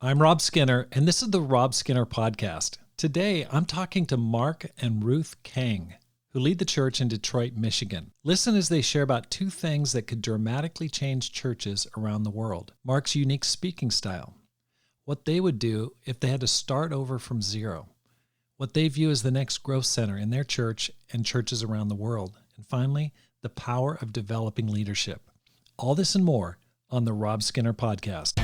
I'm Rob Skinner, and this is the Rob Skinner Podcast. Today, I'm talking to Mark and Ruth Kang, who lead the church in Detroit, Michigan. Listen as they share about two things that could dramatically change churches around the world. Mark's unique speaking style, what they would do if they had to start over from zero, what they view as the next growth center in their church and churches around the world, and finally, the power of developing leadership. All this and more on the Rob Skinner Podcast.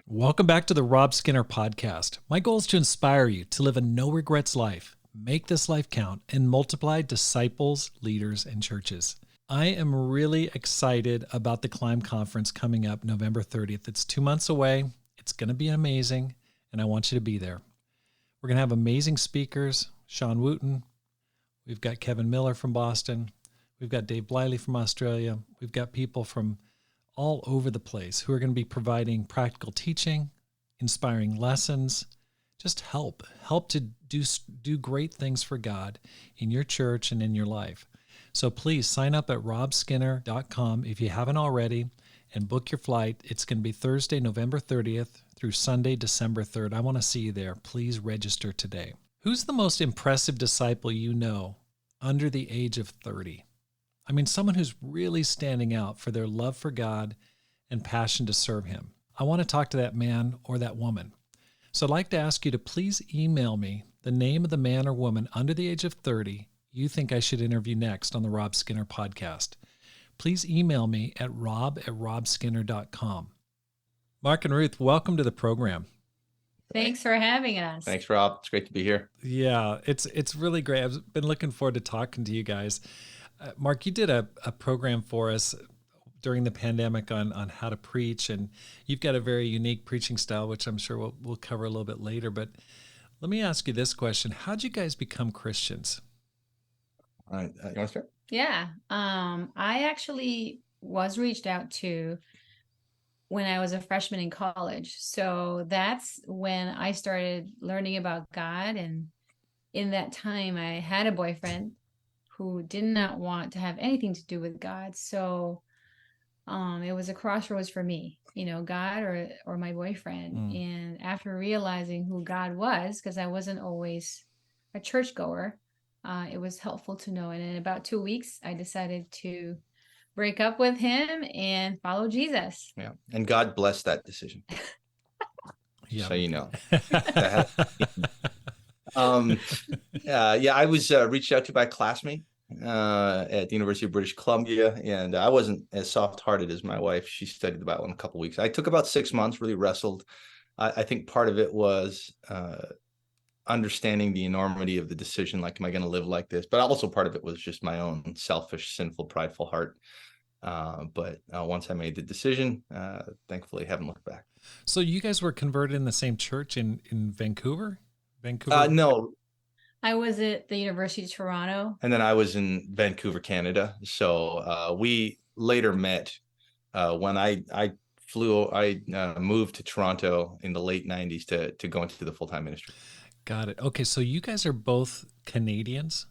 Welcome back to the Rob Skinner Podcast. My goal is to inspire you to live a no-regrets life, make this life count, and multiply disciples, leaders, and churches. I am really excited about the Climb Conference coming up November 30th. It's 2 months away. It's going to be amazing, and I want you to be there. We're going to have amazing speakers, Sean Wooten. We've got Kevin Miller from Boston. We've got Dave Bliley from Australia. We've got people from all over the place who are going to be providing practical teaching, inspiring lessons, just help to do great things for God in your church and in your life. So please sign up at robskinner.com if you haven't already and book your flight. It's going to be Thursday, November 30th through Sunday, December 3rd. I want to see you there. Please register today. Who's the most impressive disciple you know under the age of 30? I mean, someone who's really standing out for their love for God and passion to serve Him. I want to talk to that man or that woman. So I'd like to ask you to please email me the name of the man or woman under the age of 30 you think I should interview next on the Rob Skinner Podcast. Please email me at rob@robskinner.com. Mark and Ruth, welcome to the program. Thanks for having us. Thanks, Rob. It's great to be here. Yeah, it's really great. I've been looking forward to talking to you guys. Mark, you did a program for us during the pandemic on how to preach, and you've got a very unique preaching style, which I'm sure we'll cover a little bit later. But let me ask you this question. How'd you guys become Christians? All right. You want to start? Yeah. I actually was reached out to when I was a freshman in college. So that's when I started learning about God. And in that time, I had a boyfriend who did not want to have anything to do with God. So it was a crossroads for me, God or my boyfriend. And after realizing who God was, because I wasn't always a churchgoer, it was helpful to know. And in about 2 weeks, I decided to break up with him and follow Jesus. Yeah. And God blessed that decision. Yeah. So you know. I was reached out to by a classmate at the University of British Columbia, and I wasn't as soft-hearted as my wife. She studied the Bible in a couple of weeks. I took about 6 months, really wrestled. I think part of it was understanding the enormity of the decision, like, am I going to live like this? But also part of it was just my own selfish, sinful, prideful heart. But once I made the decision, thankfully, I haven't looked back. So you guys were converted in the same church in Vancouver? No. I was at the University of Toronto. And then I was in Vancouver, Canada. So we later met when I moved to Toronto in the late 90s to go into the full-time ministry. Got it. Okay, so you guys are both Canadians?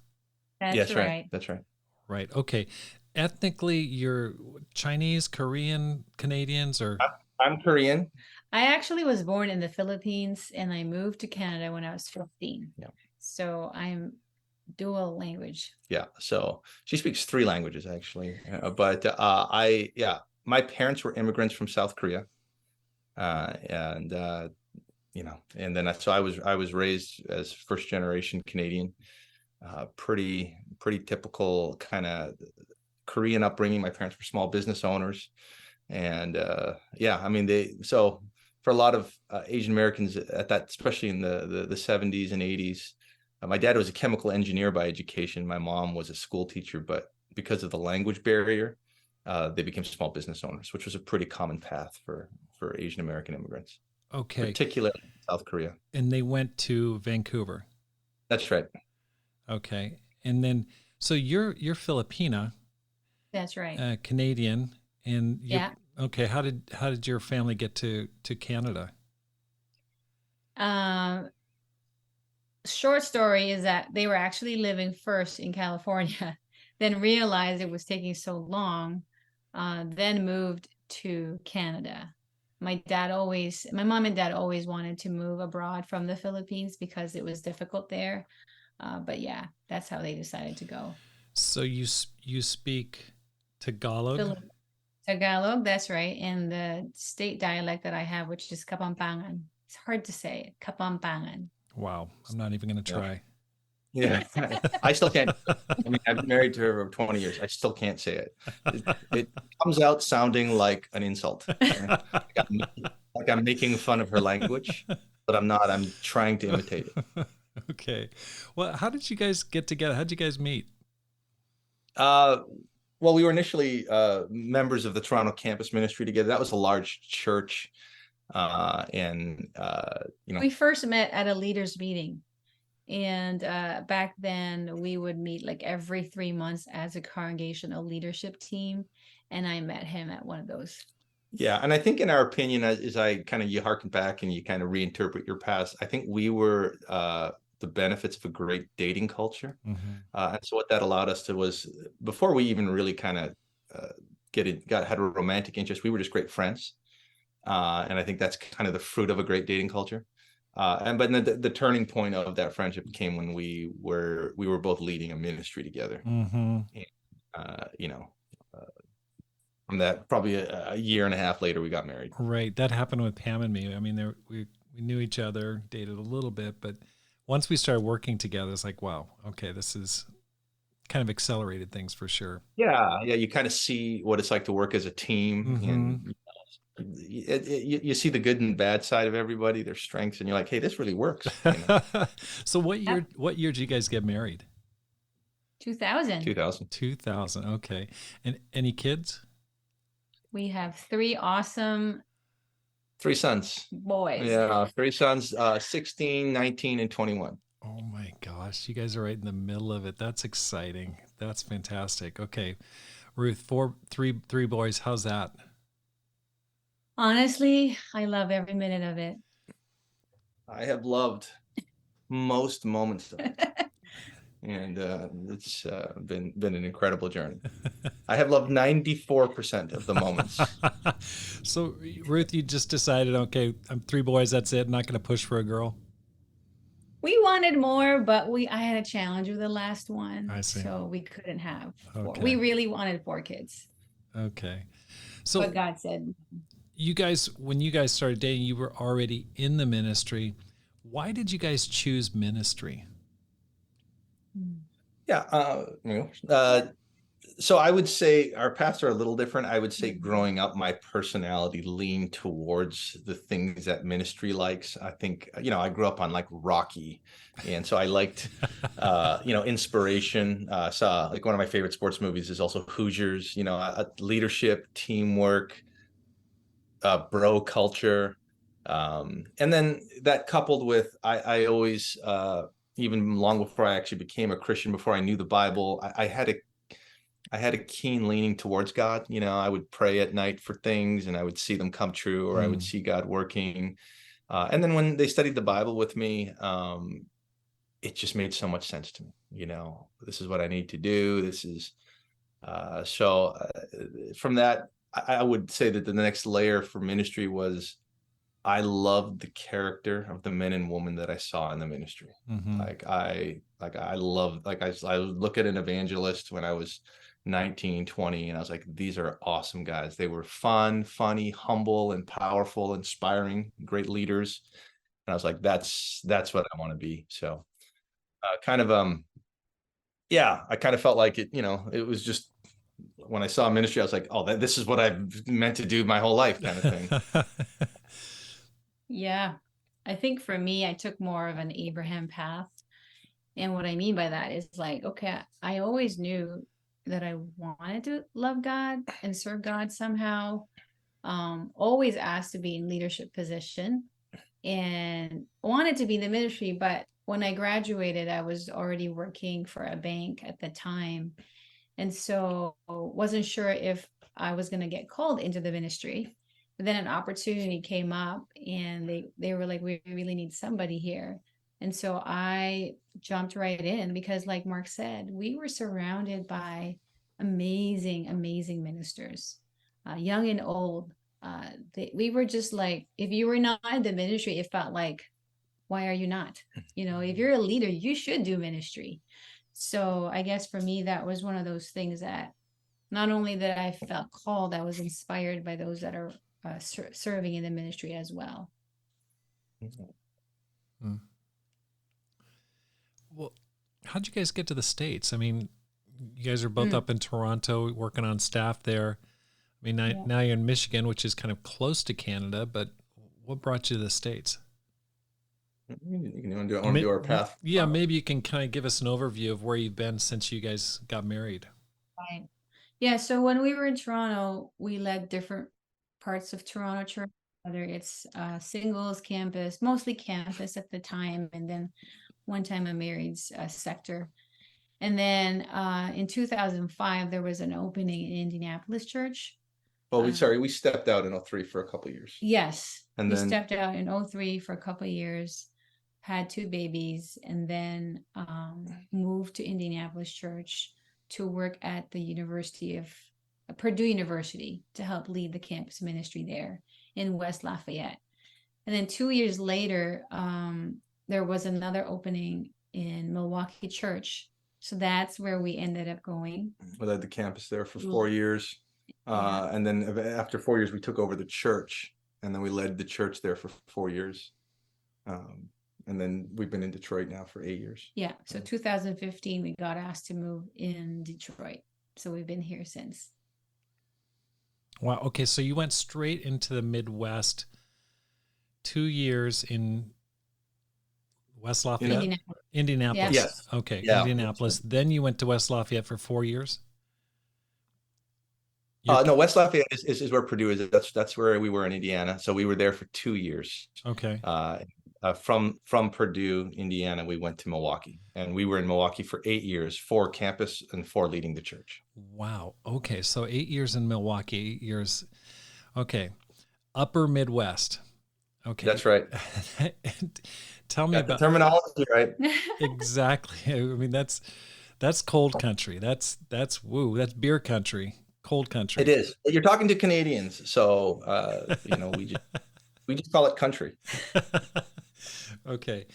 That's right. That's right. Right. Okay. Ethnically, you're Chinese, Korean, Canadians, or? I'm Korean. I actually was born in the Philippines, and I moved to Canada when I was 15. Yeah. So I'm dual language. Yeah. So she speaks 3 languages, actually. My parents were immigrants from South Korea. And then so I was raised as first generation Canadian, pretty typical kind of Korean upbringing. My parents were small business owners, and so for a lot of Asian Americans at that, especially in the 70s and 80s, my dad was a chemical engineer by education. My mom was a school teacher, but because of the language barrier, they became small business owners, which was a pretty common path for Asian American immigrants. Okay. Particularly in South Korea. And they went to Vancouver. That's right. Okay. And then, so you're Filipina. That's right. Canadian. And Yeah. Okay. How did your family get to Canada? Short story is that they were actually living first in California, then realized it was taking so long, then moved to Canada. My mom and dad always wanted to move abroad from the Philippines because it was difficult there. But yeah, that's how they decided to go. So you speak Tagalog? Tagalog, that's right. And the state dialect that I have, which is Kapampangan. It's hard to say, Kapampangan. Wow. I'm not even going to try. Yeah. I still can't. I mean, I've been married to her for 20 years. I still can't say it. It comes out sounding like an insult. Like I'm making fun of her language, but I'm not. I'm trying to imitate it. Okay. Well, how did you guys get together? How did you guys meet? Well, we were initially members of the Toronto campus ministry together. That was a large church. We first met at a leaders meeting. And back then we would meet like every 3 months as a congregational leadership team. And I met him at one of those. Yeah. And I think in our opinion, as you harken back and you kind of reinterpret your past, I think we were the benefits of a great dating culture. Mm-hmm. And so what that allowed us to was, before we even really kind of had a romantic interest, we were just great friends. And I think that's kind of the fruit of a great dating culture. But then the turning point of that friendship came when we were both leading a ministry together. Mm-hmm. And, from that, probably a year and a half later, we got married. Right. That happened with Pam and me. I mean, we knew each other, dated a little bit, but once we started working together, it's like, wow, okay, this is kind of accelerated things for sure. Yeah. You kind of see what it's like to work as a team. Mm-hmm. And you see the good and bad side of everybody, their strengths, and you're like, hey, this really works. So what year did you guys get married? 2000. 2000. Okay. And any kids? We have 3 awesome 3 sons. Boys. Yeah, 3 sons, 16, 19, and 21. Oh my gosh, you guys are right in the middle of it. That's exciting. That's fantastic. Okay, Ruth, 3 boys. How's that? Honestly, I love every minute of it. I have loved most moments of it. And it's been an incredible journey. I have loved 94% of the moments. So, Ruth, you just decided, okay, I'm 3 boys, that's it. I'm not going to push for a girl. We wanted more, but I had a challenge with the last one. I see. So we couldn't have 4. Okay. We really wanted 4 kids. Okay. So but God said, when you guys started dating, you were already in the ministry. Why did you guys choose ministry? Yeah. So I would say our paths are a little different. I would say growing up, my personality leaned towards the things that ministry likes. I think, I grew up on like Rocky. And so I liked, inspiration. So like one of my favorite sports movies is also Hoosiers, leadership, teamwork, bro culture. And then that coupled with, I always, even long before I actually became a Christian, before I knew the Bible, I had a keen leaning towards God. I would pray at night for things and I would see them come true, or I would see God working. And then when they studied the Bible with me, it just made so much sense to me. This is what I need to do. This is from that, I would say that the next layer for ministry was I loved the character of the men and women that I saw in the ministry. Mm-hmm. I look at an evangelist when I was 19, 20, and I was like, these are awesome guys. They were fun, funny, humble, and powerful, inspiring, great leaders. And I was like, that's what I want to be. So I kind of felt like it, it was just, when I saw ministry, I was like, oh, this is what I've meant to do my whole life, kind of thing. Yeah, I think for me, I took more of an Abraham path. And what I mean by that is like, okay, I always knew that I wanted to love God and serve God somehow. Always asked to be in leadership position and wanted to be in the ministry. But when I graduated, I was already working for a bank at the time. And so wasn't sure if I was going to get called into the ministry. But then an opportunity came up and they were like, we really need somebody here. And so I jumped right in because, like Mark said, we were surrounded by amazing, amazing ministers, young and old. We were just like, if you were not in the ministry, it felt like, why are you not? If you're a leader, you should do ministry. So I guess for me, that was one of those things that not only that I felt called, I was inspired by those that are serving in the ministry as well. Mm. Well, how'd you guys get to the States? I mean, you guys are both up in Toronto working on staff there. I mean, now you're in Michigan, which is kind of close to Canada, but what brought you to the States? You want to do our path? Yeah, maybe you can kind of give us an overview of where you've been since you guys got married. Right. Yeah. So when we were in Toronto, we led different parts of Toronto church, whether it's singles, campus, mostly campus at the time, and then one time a married sector. And then in 2005, there was an opening in Indianapolis church. Well, we stepped out in 2003 for a couple of years. Yes. And we then stepped out in 2003 for a couple of years, had 2 babies, and then moved to Indianapolis church to work at the University of Purdue University to help lead the campus ministry there in West Lafayette. And then 2 years later, there was another opening in Milwaukee church. So that's where we ended up going. We led the campus there for 4 years. And then after 4 years, we took over the church, and then we led the church there for 4 years. And then we've been in Detroit now for 8 years. Yeah. So 2015, we got asked to move in Detroit. So we've been here since. Wow. Okay. So you went straight into the Midwest, 2 years in West Lafayette? Indianapolis. Yeah. Yes. Okay. Yeah. Indianapolis. Then you went to West Lafayette for 4 years? No, West Lafayette is where Purdue is. That's where we were in Indiana. So we were there for 2 years. Okay. From Purdue, Indiana, we went to Milwaukee, and we were in Milwaukee for 8 years, 4 campus and 4 leading the church. Wow. Okay. So 8 years in Milwaukee, 8 years. Okay. Upper Midwest. Okay. That's right. Tell me about the terminology, right? Exactly. I mean, that's cold country. That's beer country, cold country. It is. You're talking to Canadians, so we just call it country. Okay.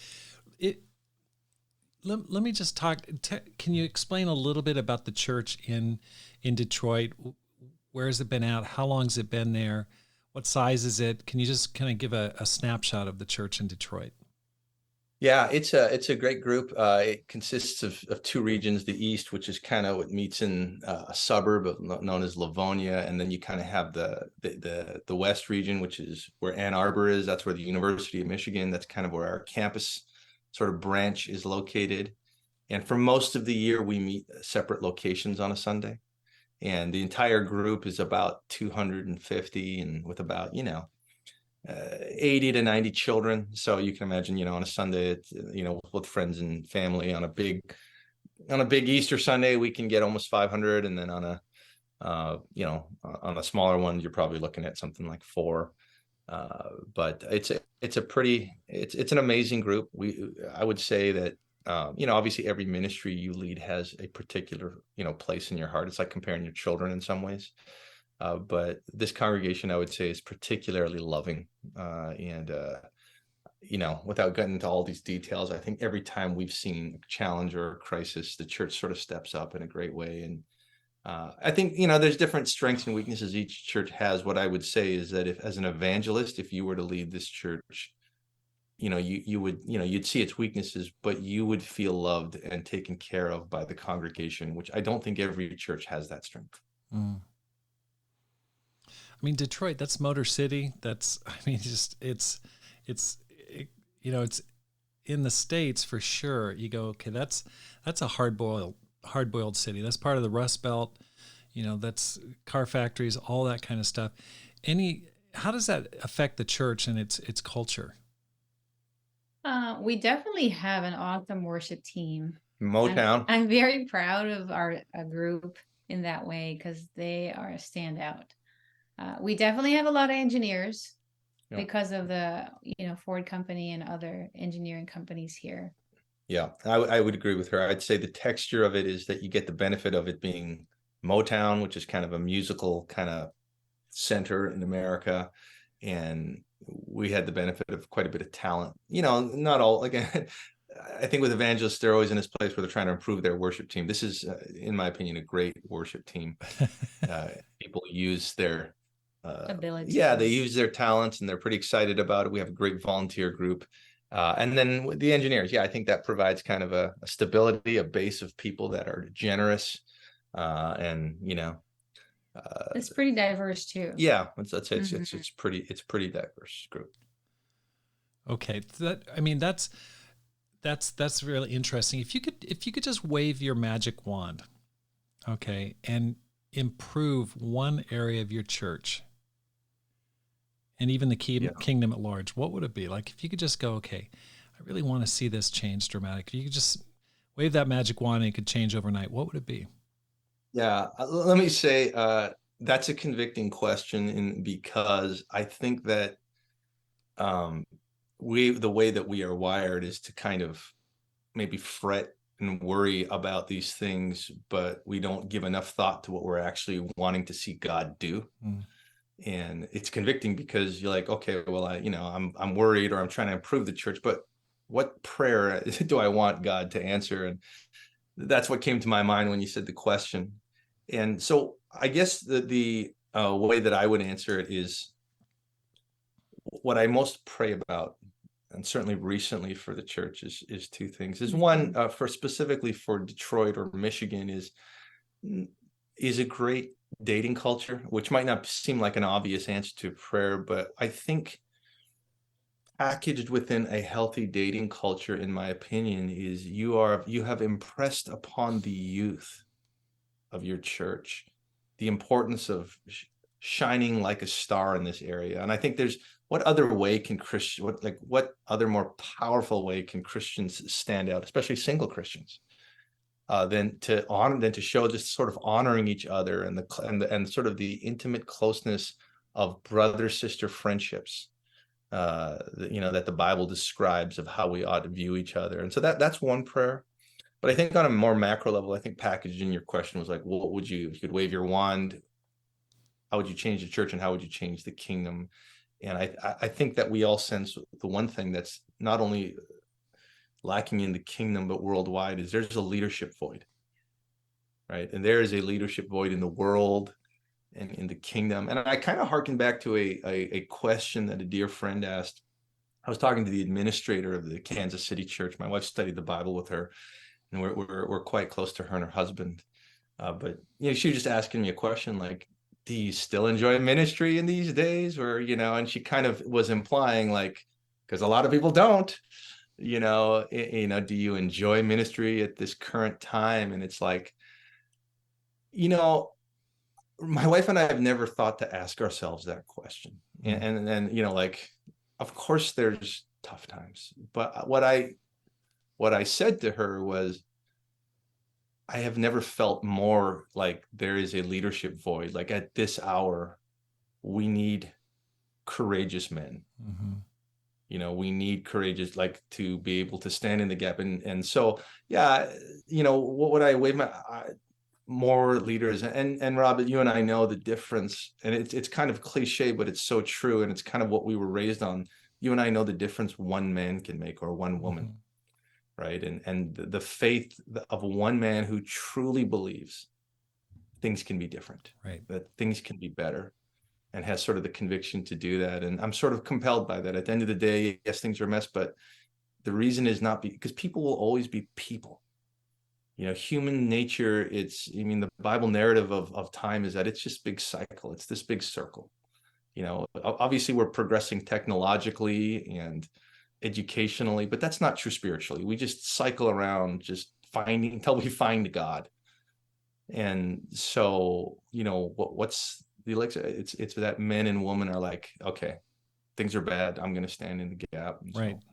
Let me just talk. Can you explain a little bit about the church in Detroit? Where has it been at? How long has it been there? What size is it? Can you just kind of give a snapshot of the church in Detroit? Yeah, it's a great group. It consists of 2 regions: the East, which is kind of what meets in a suburb known as Livonia, and then you kind of have the West region, which is where Ann Arbor is. That's where the University of Michigan. That's kind of where our campus sort of branch is located. And for most of the year, we meet separate locations on a Sunday, and the entire group is about 250, and with about 80 to 90 children. So you can imagine, on a Sunday, it's, with friends and family, on a big Easter Sunday, we can get almost 500. And then on a smaller one, you're probably looking at something like 4. But it's an amazing group. I would say that, obviously every ministry you lead has a particular, place in your heart. It's like comparing your children in some ways. But this congregation, I would say, is particularly loving. And without getting into all these details, I think every time we've seen a challenge or a crisis, the church sort of steps up in a great way. And I think, there's different strengths and weaknesses each church has. What I would say is that as an evangelist, if you were to lead this church, you would, you'd see its weaknesses, but you would feel loved and taken care of by the congregation, which I don't think every church has that strength. Mm. I mean, Detroit, that's Motor City. It's in the States for sure. You go, okay, that's a hard hard-boiled city. That's part of the Rust Belt. That's car factories, all that kind of stuff. How does that affect the church and its culture? We definitely have an awesome worship team. Motown. I'm very proud of our group in that way because they are a standout. We definitely have a lot of engineers because of the Ford company and other engineering companies here. Yeah, I would agree with her. I'd say the texture of it is that you get the benefit of it being Motown, which is kind of a musical kind of center in America, and we had the benefit of quite a bit of talent. Not all, again, I think with evangelists, they're always in this place where they're trying to improve their worship team. This is, in my opinion, a great worship team. People use their abilities. Yeah, they use their talents, and they're pretty excited about it. We have a great volunteer group. And then with the engineers, I think that provides kind of a stability, a base of people that are generous, and it's pretty diverse too. Yeah, let's say it's pretty diverse group. Okay, that's really interesting. If you could just wave your magic wand, okay, and improve one area of your church, and even the kingdom at large, what would it be? Like if you could just go, okay, I really want to see this change dramatically. You could just wave that magic wand and it could change overnight. What would it be? Yeah, let me say that's a convicting question, because I think that the way that we are wired is to kind of maybe fret and worry about these things, but we don't give enough thought to what we're actually wanting to see God do. And it's convicting because you're like, okay, well, I'm worried, or I'm trying to improve the church, but what prayer do I want God to answer? And that's what came to my mind when you said the question. And so I guess the way that I would answer it is what I most pray about, and certainly recently for the church, is two things. Is one, specifically for Detroit or Michigan, is a great dating culture, which might not seem like an obvious answer to prayer, but I think packaged within a healthy dating culture, in my opinion, is you have impressed upon the youth of your church the importance of shining like a star in this area. And I think what other more powerful way can Christians stand out, especially single Christians, than to show just sort of honoring each other and sort of the intimate closeness of brother-sister friendships, that the Bible describes of how we ought to view each other. And so that's one prayer. But I think on a more macro level, I think packaged in your question was like, well, what would you, if you could wave your wand, how would you change the church and how would you change the kingdom? And I think that we all sense the one thing that's not only lacking in the kingdom, but worldwide, is there's a leadership void, right? And there is a leadership void in the world and in the kingdom. And I kind of harken back to a question that a dear friend asked. I was talking to the administrator of the Kansas City church. My wife studied the Bible with her, and we're quite close to her and her husband. But she was just asking me a question like, do you still enjoy ministry in these days? Or, and she kind of was implying like, because a lot of people don't, do you enjoy ministry at this current time? And it's like, my wife and I have never thought to ask ourselves that question. And then, like, of course there's tough times, but what I said to her was, I have never felt more like there is a leadership void. Like at this hour, we need courageous men. We need courageous, like, to be able to stand in the gap. And so, what would I wave more leaders? And Rob, you and I know the difference, and it's kind of cliche, but it's so true. And it's kind of what we were raised on. You and I know the difference one man can make, or one woman. Right. And the faith of one man who truly believes things can be different, right? That things can be better, and has sort of the conviction to do that. And I'm sort of compelled by that. At the end of the day, yes, things are a mess, but the reason is not because people will always be people. Human nature, the Bible narrative of time is that it's just big cycle. It's this big circle. Obviously we're progressing technologically and educationally, but that's not true spiritually. We just cycle around just finding until we find God. And so, what's the elixir? It's that men and women are like, okay, things are bad, I'm going to stand in the gap. And Right. so,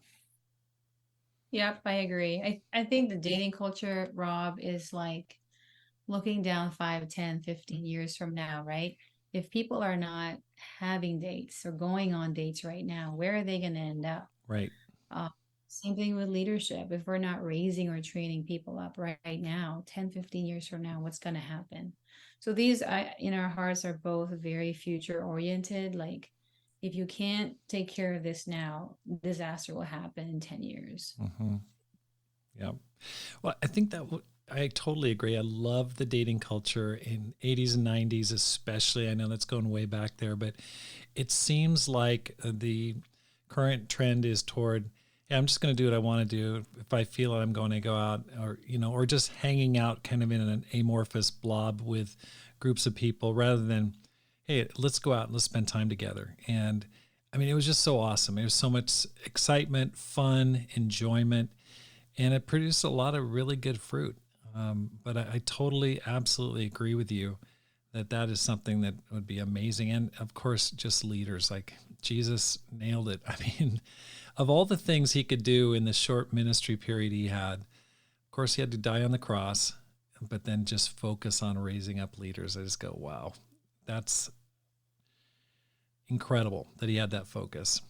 Yep, I agree. I think the dating culture, Rob, is like looking down 5, 10, 15 years from now, right? If people are not having dates or going on dates right now, where are they going to end up? Right. Uh, Same thing with leadership. If we're not raising or training people up right now, 10, 15 years from now, what's going to happen? So these in our hearts are both very future oriented. Like, if you can't take care of this now, disaster will happen in 10 years. Mm-hmm. Yeah. Well, I think I totally agree. I love the dating culture in 80s and 90s, especially. I know that's going way back there, but it seems like the current trend is toward, yeah, I'm just going to do what I want to do. If I feel it, I'm going to go out, or just hanging out kind of in an amorphous blob with groups of people rather than, hey, let's go out and let's spend time together. And I mean, it was just so awesome. It was so much excitement, fun, enjoyment, and it produced a lot of really good fruit. But I totally, absolutely agree with you that is something that would be amazing. And of course, just leaders, like Jesus nailed it. I mean, of all the things he could do in the short ministry period he had, of course, he had to die on the cross, but then just focus on raising up leaders. I just go, wow, that's incredible that he had that focus.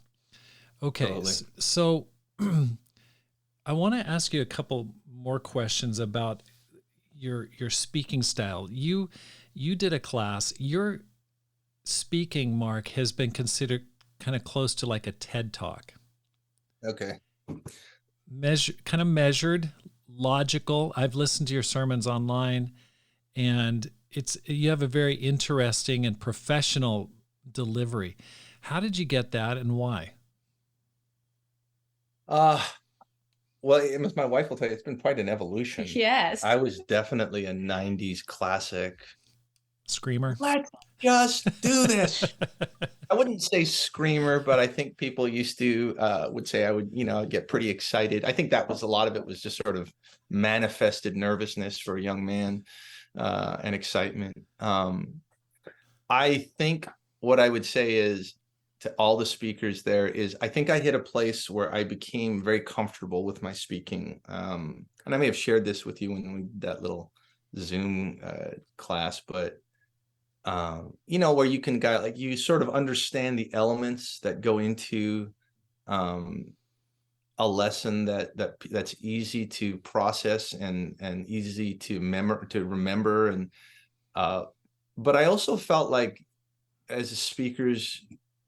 Okay, Totally. so I want to ask you a couple more questions about your speaking style. You did a class. Your speaking, Mark, has been considered kind of close to like a TED Talk. Okay. Kind of measured, logical. I've listened to your sermons online, and you have a very interesting and professional delivery. How did you get that, and why? Well, my wife will tell you, it's been quite an evolution. Yes. I was definitely a 90s classic Screamer. Let's just do this. I wouldn't say screamer, but I think people used to would say I would, get pretty excited. I think that was a lot of it was just sort of manifested nervousness for a young man and excitement. I think what I would say is to all the speakers there is I think I hit a place where I became very comfortable with my speaking. And I may have shared this with you when we did that little Zoom class, but where you can you sort of understand the elements that go into a lesson that's easy to process and easy to remember. And but I also felt like as speakers,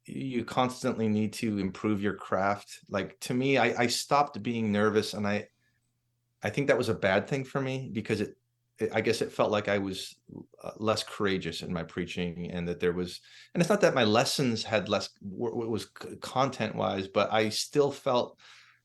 you constantly need to improve your craft. Like to me, I stopped being nervous, and I think that was a bad thing for me because I guess it felt like I was less courageous in my preaching, and that and it's not that my lessons had less, was content wise, but I still felt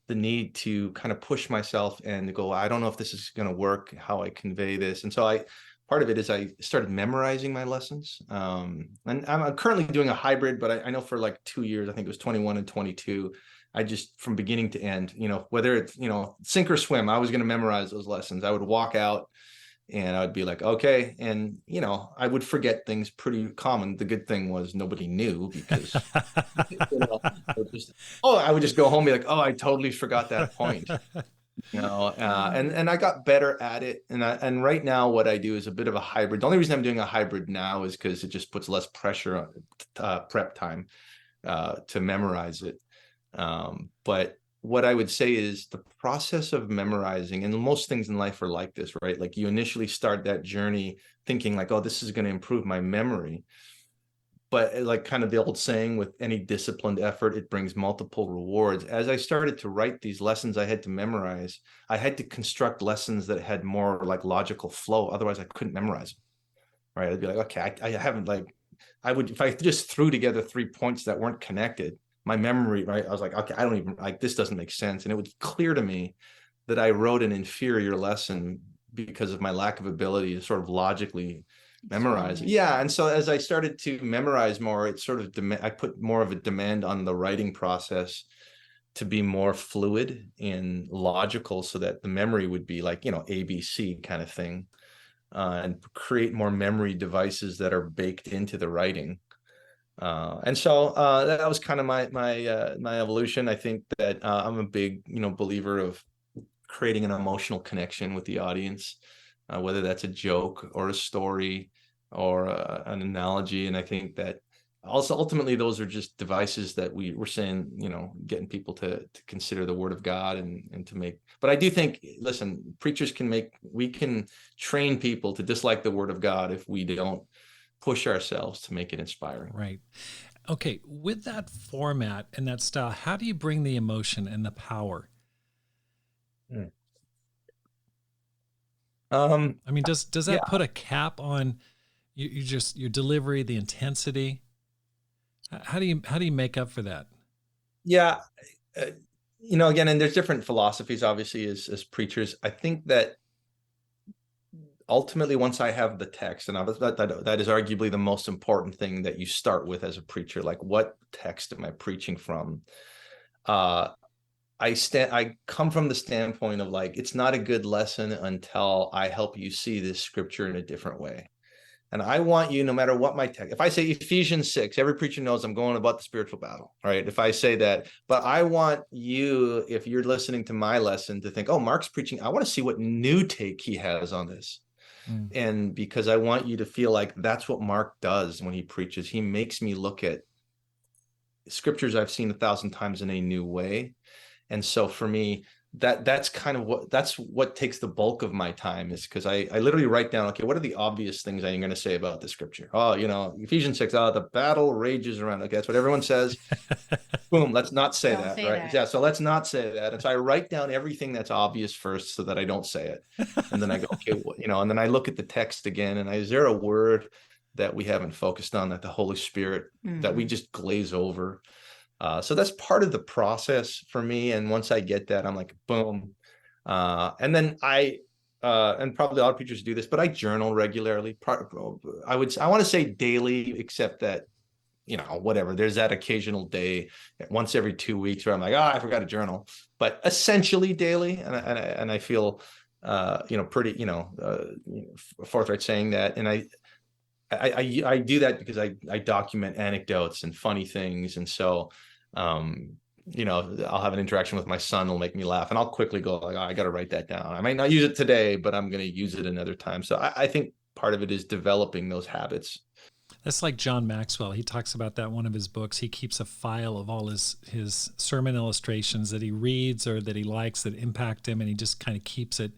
the need to kind of push myself and go, I don't know if this is going to work, how I convey this. And so part of it is I started memorizing my lessons. And I'm currently doing a hybrid, but I know for like 2 years, I think it was 21 and 22, I just, from beginning to end, whether it's, sink or swim, I was going to memorize those lessons. I would walk out and I would be like, okay. And, I would forget things pretty common. The good thing was nobody knew because, I would just go home and be like, oh, I totally forgot that point. And I got better at it. And right now what I do is a bit of a hybrid. The only reason I'm doing a hybrid now is because it just puts less pressure on prep time to memorize it. But what I would say is the process of memorizing, and most things in life are like this, right? Like you initially start that journey thinking like, oh, this is going to improve my memory. But like kind of the old saying, with any disciplined effort, it brings multiple rewards. As I started to write these lessons I had to memorize, I had to construct lessons that had more like logical flow. Otherwise I couldn't memorize them, right? I'd be like, okay, I haven't if I just threw together 3 points that weren't connected, my memory, right? I was like, okay, I don't even this doesn't make sense. And it was clear to me that I wrote an inferior lesson because of my lack of ability to sort of logically memorize. Yeah. And so as I started to memorize more, it sort of, I put more of a demand on the writing process to be more fluid and logical so that the memory would be like, ABC kind of thing. and create more memory devices that are baked into the writing. And so that was kind of my evolution. I think that I'm a big, believer of creating an emotional connection with the audience, whether that's a joke or a story or an analogy. And I think that also ultimately those are just devices that we're saying, getting people to consider the word of God and to make. But I do think, listen, we can train people to dislike the word of God if we don't push ourselves to make it inspiring. Right. Okay. With that format and that style, how do you bring the emotion and the power? I mean, does that put a cap on your delivery, the intensity? How do you make up for that? Yeah. Again, and there's different philosophies, obviously, as preachers. I think that ultimately, once I have the text, and that is arguably the most important thing that you start with as a preacher, like what text am I preaching from? I come from the standpoint of like, it's not a good lesson until I help you see this scripture in a different way. And I want you, no matter what my text, if I say Ephesians 6, every preacher knows I'm going about the spiritual battle, right? If I say that, but I want you, if you're listening to my lesson, to think, oh, Mark's preaching, I want to see what new take he has on this. And because I want you to feel like that's what Mark does when he preaches. He makes me look at scriptures I've seen 1,000 times in a new way. And so for me, that's what takes the bulk of my time, is because I literally write down, okay, what are the obvious things I'm going to say about the scripture? Oh, Ephesians 6, the battle rages around. Okay, that's what everyone says. Boom, let's not say that, right? Yeah, so let's not say that. And so I write down everything that's obvious first so that I don't say it. And then I go, okay, and then I look at the text again, and is there a word that we haven't focused on, that the Holy Spirit, that we just glaze over? So that's part of the process for me. And once I get that, I'm like, boom. And then and probably a lot of preachers do this, but I journal regularly. I want to say daily, except that, whatever, there's that occasional day once every 2 weeks where I'm like, I forgot to journal, but essentially daily. And I feel, pretty, forthright saying that. And I do that because I document anecdotes and funny things. And so, I'll have an interaction with my son, will make me laugh, and I'll quickly go like, I got to write that down. I might not use it today, but I'm going to use it another time. So I think part of it is developing those habits. That's like John Maxwell. He talks about that in one of his books. He keeps a file of all his sermon illustrations that he reads or that he likes that impact him, and he just kind of keeps it.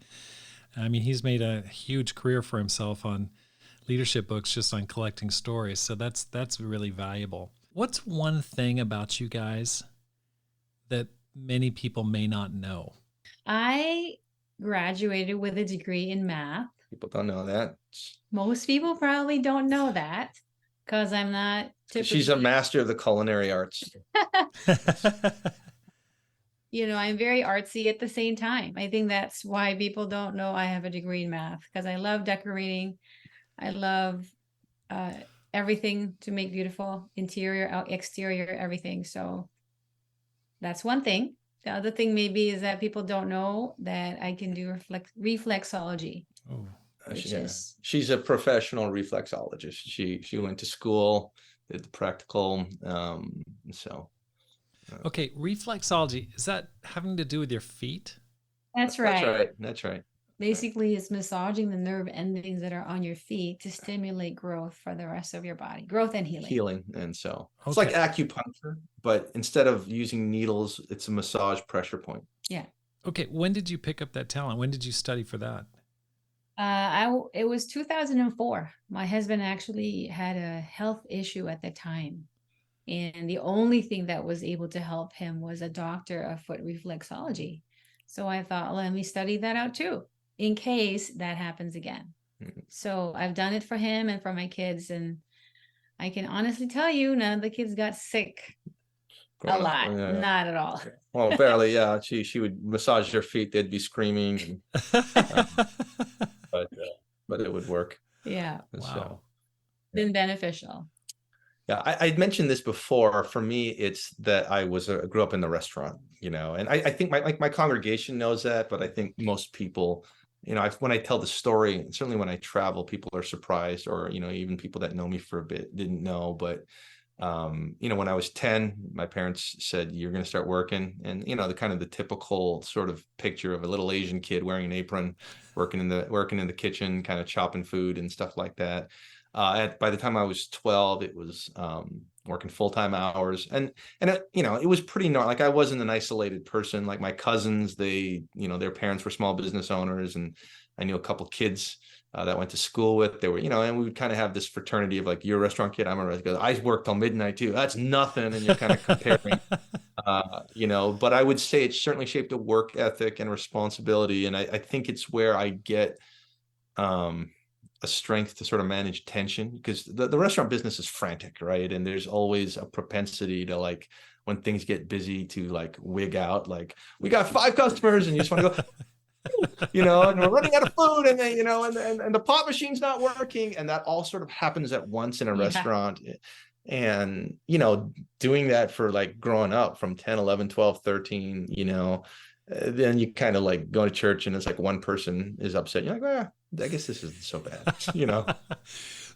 I mean, he's made a huge career for himself on leadership books just on collecting stories. So that's really valuable. What's one thing about you guys that many people may not know? I graduated with a degree in math. People don't know that. Most people probably don't know that because I'm not typically... She's a master of the culinary arts. I'm very artsy at the same time. I think that's why people don't know I have a degree in math, because I love decorating. I love everything to make beautiful, interior, exterior, everything. So that's one thing. The other thing maybe is that people don't know that I can do reflexology. Oh, she's a professional reflexologist. She went to school, did the practical. Okay, reflexology, is that having to do with your feet? That's right. That's right. Basically, it's massaging the nerve endings that are on your feet to stimulate growth for the rest of your body. Growth and healing. And so it's like acupuncture, but instead of using needles, it's a massage pressure point. Yeah. Okay. When did you pick up that talent? When did you study for that? It was 2004. My husband actually had a health issue at the time. And the only thing that was able to help him was a doctor of foot reflexology. So I thought, let me study that out too, in case that happens again. So I've done it for him and for my kids. And I can honestly tell you, none of the kids got sick. A lot. Not at all. Well, barely. Yeah. She would massage their feet. They'd be screaming. But it would work. Yeah. Wow. So, been beneficial. Yeah, I'd mentioned this before. For me, it's that I grew up in the restaurant, and I think my congregation knows that, but I think most people when I tell the story, certainly when I travel, people are surprised, or, even people that know me for a bit didn't know. But, when I was 10, my parents said, you're going to start working. And, the kind of the typical sort of picture of a little Asian kid wearing an apron, working in the kitchen, kind of chopping food and stuff like that. By the time I was 12, it was, working full-time hours, and it was pretty normal. Like, I wasn't an isolated person. Like, my cousins, their parents were small business owners, and I knew a couple kids that went to school with. They were, and we would kind of have this fraternity of like, you're a restaurant kid, I'm a restaurant kid. I worked till midnight too. That's nothing, and you're kind of comparing. But I would say it certainly shaped a work ethic and responsibility, and I think it's where I get a strength to sort of manage tension, because the restaurant business is frantic, right? And there's always a propensity to, like, when things get busy, to like wig out, like, we got 5 customers and you just want to go, and we're running out of food, and then, and the pot machine's not working, and that all sort of happens at once in a restaurant. And, doing that for, like, growing up from 10, 11, 12, 13, then you kind of like go to church and it's like one person is upset. You're like, well, I guess this isn't so bad,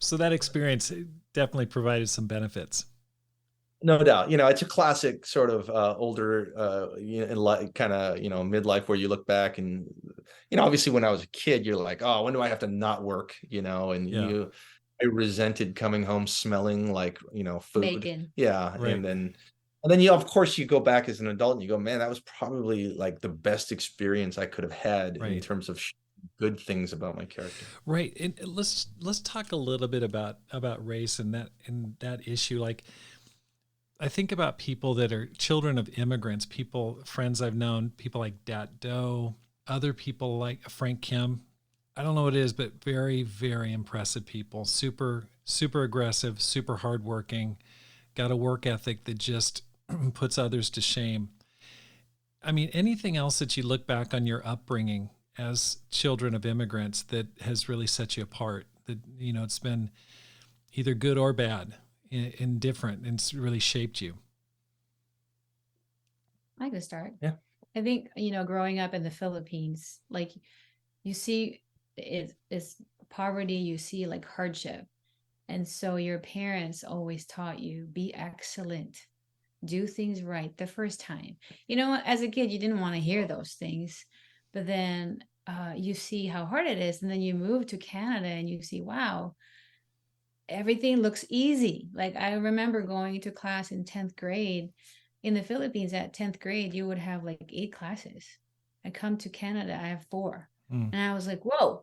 So that experience definitely provided some benefits. No doubt. It's a classic sort of older, kind of, midlife, where you look back and, obviously when I was a kid, you're like, oh, when do I have to not work? And I resented coming home smelling like, food. Bacon. Yeah. Right. And then of course you go back as an adult and you go, man, that was probably like the best experience I could have had in terms of good things about my character. Right. And let's talk a little bit about race and that issue. Like, I think about people that are children of immigrants, friends I've known, people like Dat Doe, other people like Frank Kim. I don't know what it is, but very, very impressive people. Super, super aggressive, super hardworking, got a work ethic that just puts others to shame. I mean, anything else that you look back on your upbringing as children of immigrants that has really set you apart, that, it's been either good or bad, indifferent, and it's really shaped you? I can start. Yeah. I think, growing up in the Philippines, like, you see it's poverty, you see like hardship. And so your parents always taught you, be excellent, do things right the first time. As a kid, you didn't want to hear those things, but then you see how hard it is. And then you move to Canada and you see, wow, everything looks easy. Like, I remember going to class in 10th grade. In the Philippines, at 10th grade, you would have like 8 classes. I come to Canada, I have 4. And I was like, whoa,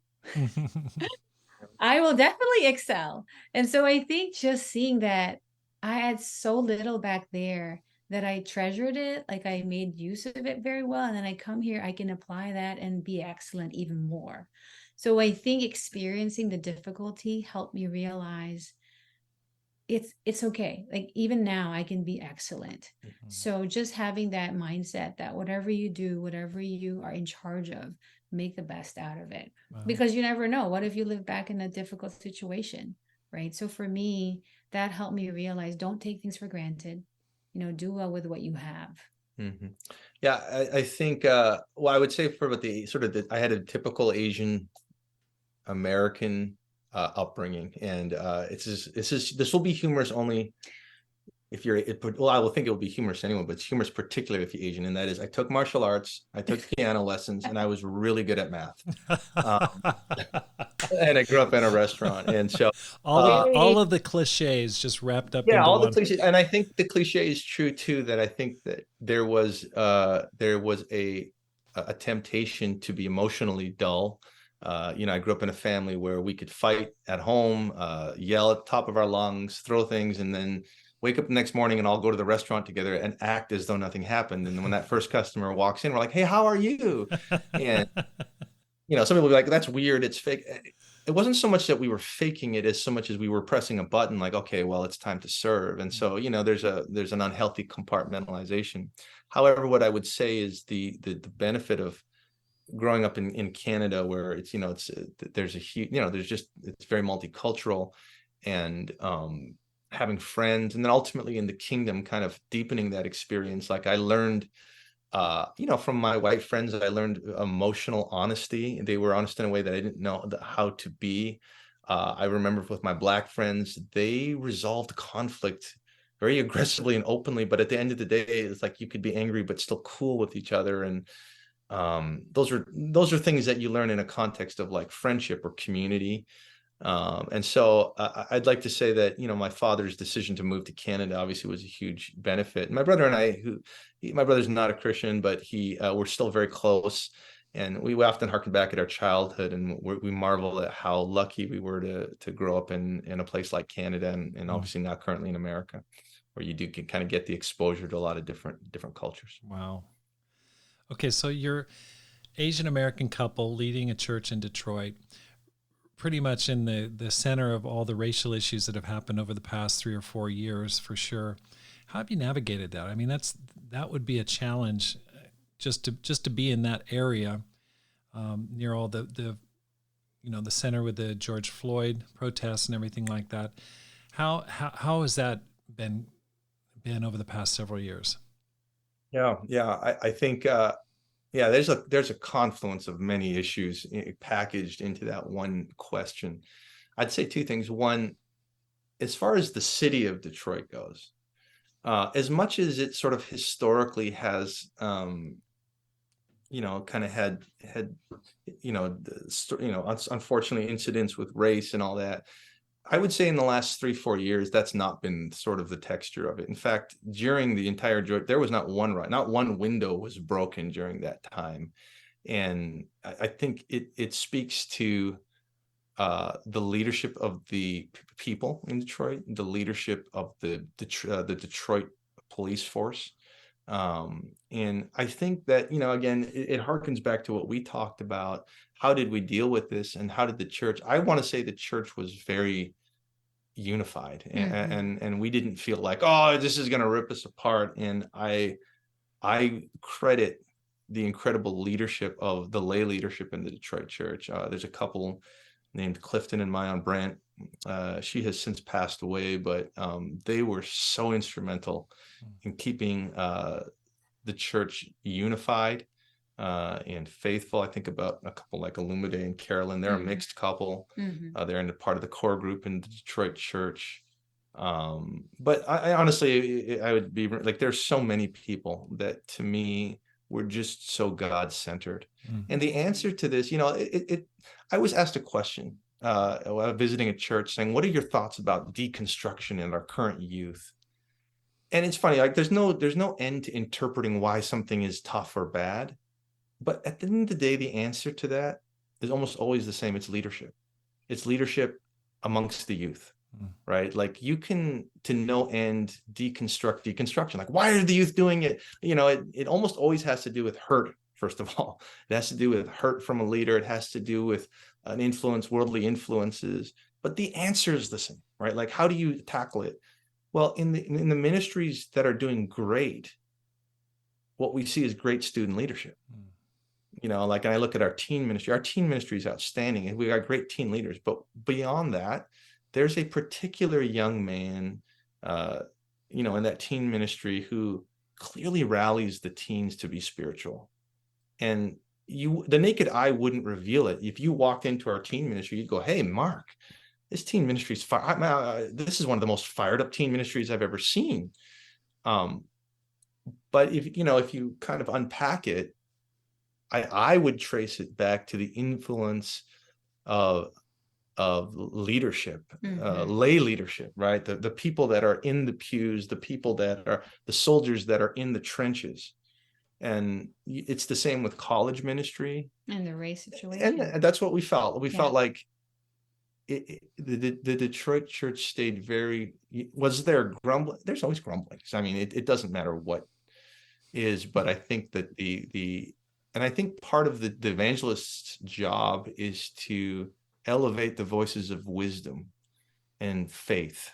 I will definitely excel. And so I think just seeing that I had so little back there that I treasured it, like I made use of it very well. And then I come here, I can apply that and be excellent even more. So I think experiencing the difficulty helped me realize it's okay. Like, even now I can be excellent. Mm-hmm. So just having that mindset that whatever you do, whatever you are in charge of, make the best out of it. Wow. Because you never know. What if you live back in a difficult situation, right? So for me, that helped me realize, don't take things for granted, do well with what you have. Mm-hmm. Yeah, I think, I would say for I had a typical Asian American upbringing, and this will be humorous only if you're, I will think it will be humorous anyway, but it's humorous particularly if you're Asian, and that is, I took martial arts, I took piano lessons, and I was really good at math. And I grew up in a restaurant, and so all of the cliches just wrapped up. Yeah, all the cliches, and I think the cliche is true too. That I think that there was a temptation to be emotionally dull. I grew up in a family where we could fight at home, yell at the top of our lungs, throw things, and then wake up the next morning and all go to the restaurant together and act as though nothing happened. And when that first customer walks in, we're like, hey, how are you? And, some people will be like, that's weird, it's fake. It wasn't so much that we were faking it as so much as we were pressing a button like, okay, well, it's time to serve. And so, there's an unhealthy compartmentalization. However, what I would say is the benefit of growing up in Canada, where it's, there's a huge, it's very multicultural, and having friends, and then ultimately in the kingdom, kind of deepening that experience. Like, I learned from my white friends, I learned emotional honesty. They were honest in a way that I didn't know how to be. I remember with my black friends, they resolved conflict very aggressively and openly, but at the end of the day, it's like you could be angry but still cool with each other. And those are things that you learn in a context of like friendship or community. And so I'd like to say that, my father's decision to move to Canada obviously was a huge benefit. My brother and I, my brother's not a Christian, but we're still very close. And we often harken back at our childhood, and we marvel at how lucky we were to grow up in a place like Canada, and obviously now currently in America, where you do kind of get the exposure to a lot of different cultures. Wow. Okay, so you're Asian American couple leading a church in Detroit, pretty much in the center of all the racial issues that have happened over the past 3 or 4 years, for sure. How have you navigated that? I mean, that would be a challenge, just to be in that area, near all the center with the George Floyd protests and everything like that. How has that been over the past several years? Yeah, I think there's a confluence of many issues packaged into that one question. I'd say two things. One, as far as the city of Detroit goes, as much as it sort of historically has, kind of had, unfortunately incidents with race and all that, I would say in the last 3-4 years, that's not been sort of the texture of it. In fact, during the entire, there was not one window was broken during that time. And I think it speaks to the leadership of the people in Detroit, the leadership of the Detroit police force. And I think that, again, it harkens back to what we talked about. How did we deal with this, and how did the church? I want to say the church was very unified, and we didn't feel like, oh, this is going to rip us apart. And I credit the incredible leadership of the lay leadership in the Detroit church. There's a couple named Clifton and Mayan Brandt. She has since passed away, but they were so instrumental in keeping the church unified and faithful. I think about a couple like Illumide and Carolyn. They're a mixed couple. They're in a part of the core group in the Detroit church. But I honestly, I would be like, there's so many people that to me were just so God-centered. And the answer to this, I was asked a question while visiting a church saying, what are your thoughts about deconstruction in our current youth? And it's funny, like there's no end to interpreting why something is tough or bad. But at the end of the day, the answer to that is almost always the same. It's leadership. It's leadership amongst the youth, right? Like you can, to no end, deconstruct deconstruction. Like, why are the youth doing it? It almost always has to do with hurt, first of all. It has to do with hurt from a leader. It has to do with an influence, worldly influences. But the answer is the same, right? Like, how do you tackle it? Well, in the ministries that are doing great, what we see is great student leadership. Like, and I look at our teen ministry is outstanding, and we got great teen leaders. But beyond that, there's a particular young man, in that teen ministry who clearly rallies the teens to be spiritual. And the naked eye wouldn't reveal it. If you walked into our teen ministry, you'd go, "Hey, Mark, this teen ministry is this is one of the most fired up teen ministries I've ever seen." But if you kind of unpack it, I would trace it back to the influence of leadership, lay leadership, right? The people that are in the pews, the people that are the soldiers that are in the trenches. And it's the same with college ministry and the race situation. And that's what we felt. We felt like the Detroit church stayed very. Was there grumbling? There's always grumbling. I mean, it doesn't matter what is, but I think that and I think part of the evangelist's job is to elevate the voices of wisdom and faith.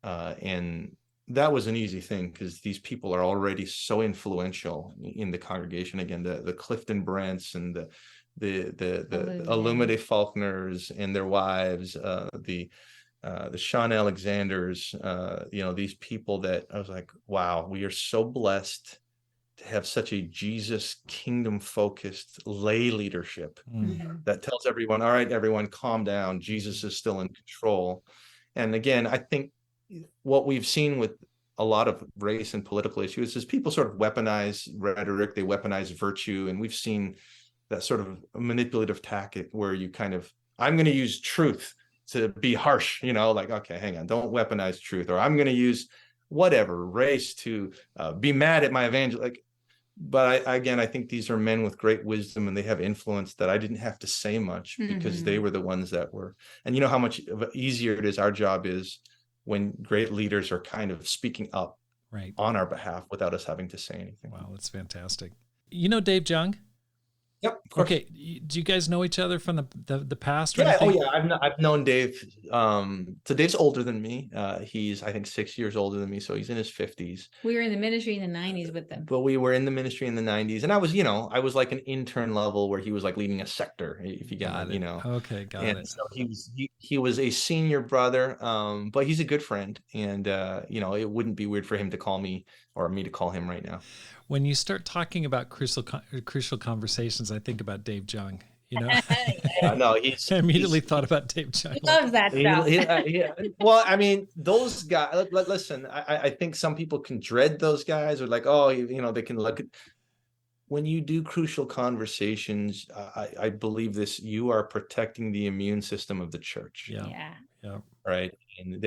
And that was an easy thing because these people are already so influential in the congregation. Again, the Clifton Brandts and the Illumide Faulkners and their wives, the Sean Alexanders, these people that I was like, wow, we are so blessed have such a Jesus kingdom focused lay leadership Mhm. that tells everyone, all right, everyone, calm down. Jesus is still in control. And again, I think what we've seen with a lot of race and political issues is people sort of weaponize rhetoric, they weaponize virtue. And we've seen that sort of manipulative tactic where you kind of, I'm going to use truth to be harsh, like, okay, hang on, don't weaponize truth. Or I'm going to use whatever race to be mad at my evangel. Like, but I think these are men with great wisdom, and they have influence that I didn't have to say much because they were the ones that were. And you know how much easier it is, our job is, when great leaders are kind of speaking up Right. on our behalf without us having to say anything. Wow, that's fantastic. You know Dave Jung? Yep, of course. Okay, do you guys know each other from the past or Yeah, anything? I've known Dave. So Dave's older than me. He's, I think, 6 years older than me, so he's in his 50s. We were in the ministry in the 90s with them. But we were in the ministry in the 90s, and I was like an intern level where he was like leading a sector, if you Got get it. it, Okay, got and it. so he was a senior brother, but he's a good friend, and it wouldn't be weird for him to call me or me to call him right now. When you start talking about crucial conversations, I think about Dave Jung. No, I immediately thought about Dave Jung. He loves that stuff. Well, I mean, those guys. Listen, I think some people can dread those guys, or like, oh, they can look at. When you do crucial conversations, I believe this: you are protecting the immune system of the church. Yeah. Right. And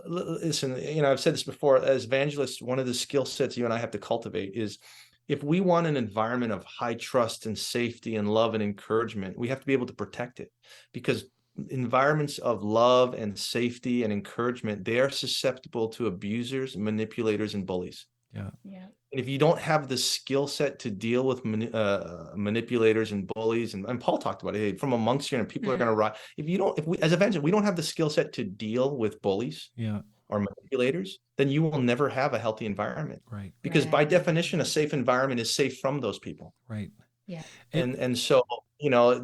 listen, I've said this before, as evangelists, one of the skill sets you and I have to cultivate is, if we want an environment of high trust and safety and love and encouragement, we have to be able to protect it, because environments of love and safety and encouragement, they are susceptible to abusers, manipulators, and bullies. Yeah. And if you don't have the skill set to deal with manipulators and bullies, and Paul talked about it, hey, from amongst you, and people are going to rise. If we, as evangelists, we don't have the skill set to deal with bullies or manipulators, then you will never have a healthy environment. Right. Because by definition, a safe environment is safe from those people. Right. Yeah. And so,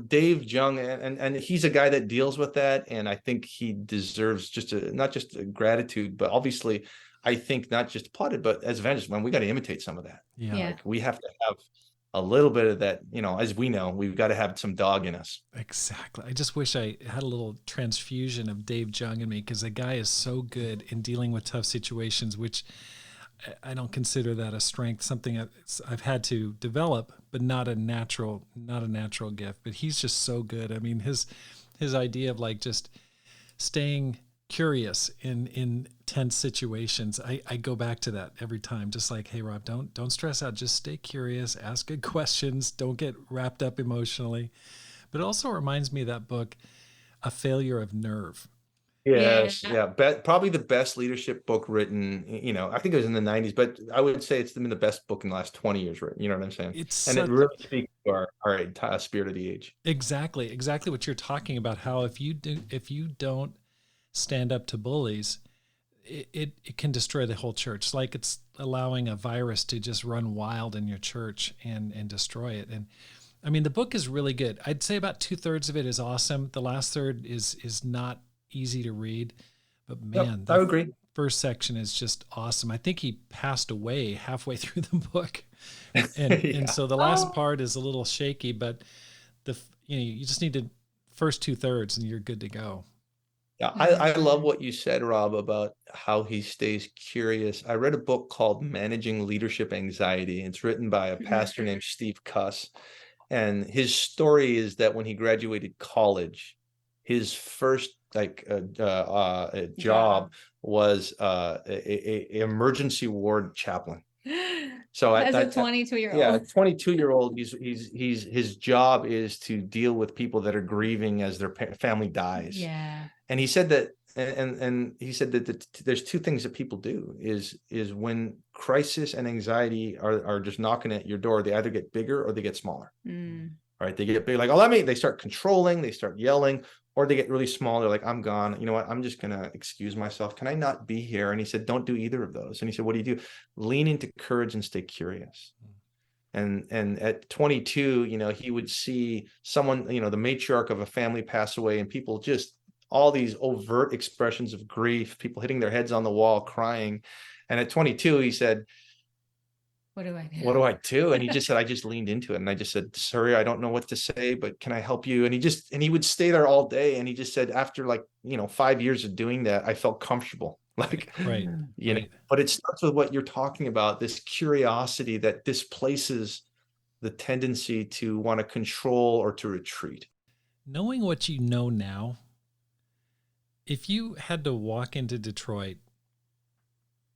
Dave Jung, and he's a guy that deals with that. And I think he deserves not just a gratitude, but obviously, I think not just applauded, but as evangelists, man, we got to imitate some of that. Yeah. Yeah. Like, we have to have a little bit of that, as we know, we've got to have some dog in us. Exactly. I just wish I had a little transfusion of Dave Jung in me, because the guy is so good in dealing with tough situations, which I don't consider that a strength, something I've had to develop, but not a natural gift. But he's just so good. I mean, his idea of like just staying curious in tense situations. I go back to that every time. Just like, hey, Rob, don't stress out. Just stay curious. Ask good questions. Don't get wrapped up emotionally. But it also reminds me of that book, A Failure of Nerve. Yes, yeah. Probably the best leadership book written. I think it was in the 90s, but I would say it's been the best book in the last 20 years written. You know what I'm saying? It really speaks to our spirit of the age. Exactly what you're talking about. How if you don't stand up to bullies, it can destroy the whole church. It's like it's allowing a virus to just run wild in your church and destroy it. And I mean, the book is really good. I'd say about 2/3 of it is awesome. The last third is not easy to read, but man, I would agree. First section is just awesome. I think he passed away halfway through the book, and so the last part is a little shaky. But you just need to first 2/3 and you're good to go. Yeah, I love what you said, Rob, about how he stays curious. I read a book called Managing Leadership Anxiety. It's written by a pastor named Steve Cuss. And his story is that when he graduated college, his first job was a emergency ward chaplain. So as a 22-year-old, yeah, 22-year-old, his job is to deal with people that are grieving as their family dies. Yeah. And he said that, and he said that there's two things that people do is when crisis and anxiety are just knocking at your door, they either get bigger or they get smaller. Right? They get big, like, they start controlling, they start yelling, or they get really small. They're like, I'm gone. You know what? I'm just going to excuse myself. Can I not be here? And he said, don't do either of those. And he said, what do? Lean into courage and stay curious. And at 22, he would see someone, the matriarch of a family pass away, and people just all these overt expressions of grief, people hitting their heads on the wall, crying. And at 22, he said, What do I do? What do I do? And he just said, I just leaned into it. And I just said, sorry, I don't know what to say, but can I help you? And he would stay there all day. And he just said, after 5 years of doing that, I felt comfortable. Right. But it starts with what you're talking about, this curiosity that displaces the tendency to want to control or to retreat. Knowing what you know now, if you had to walk into Detroit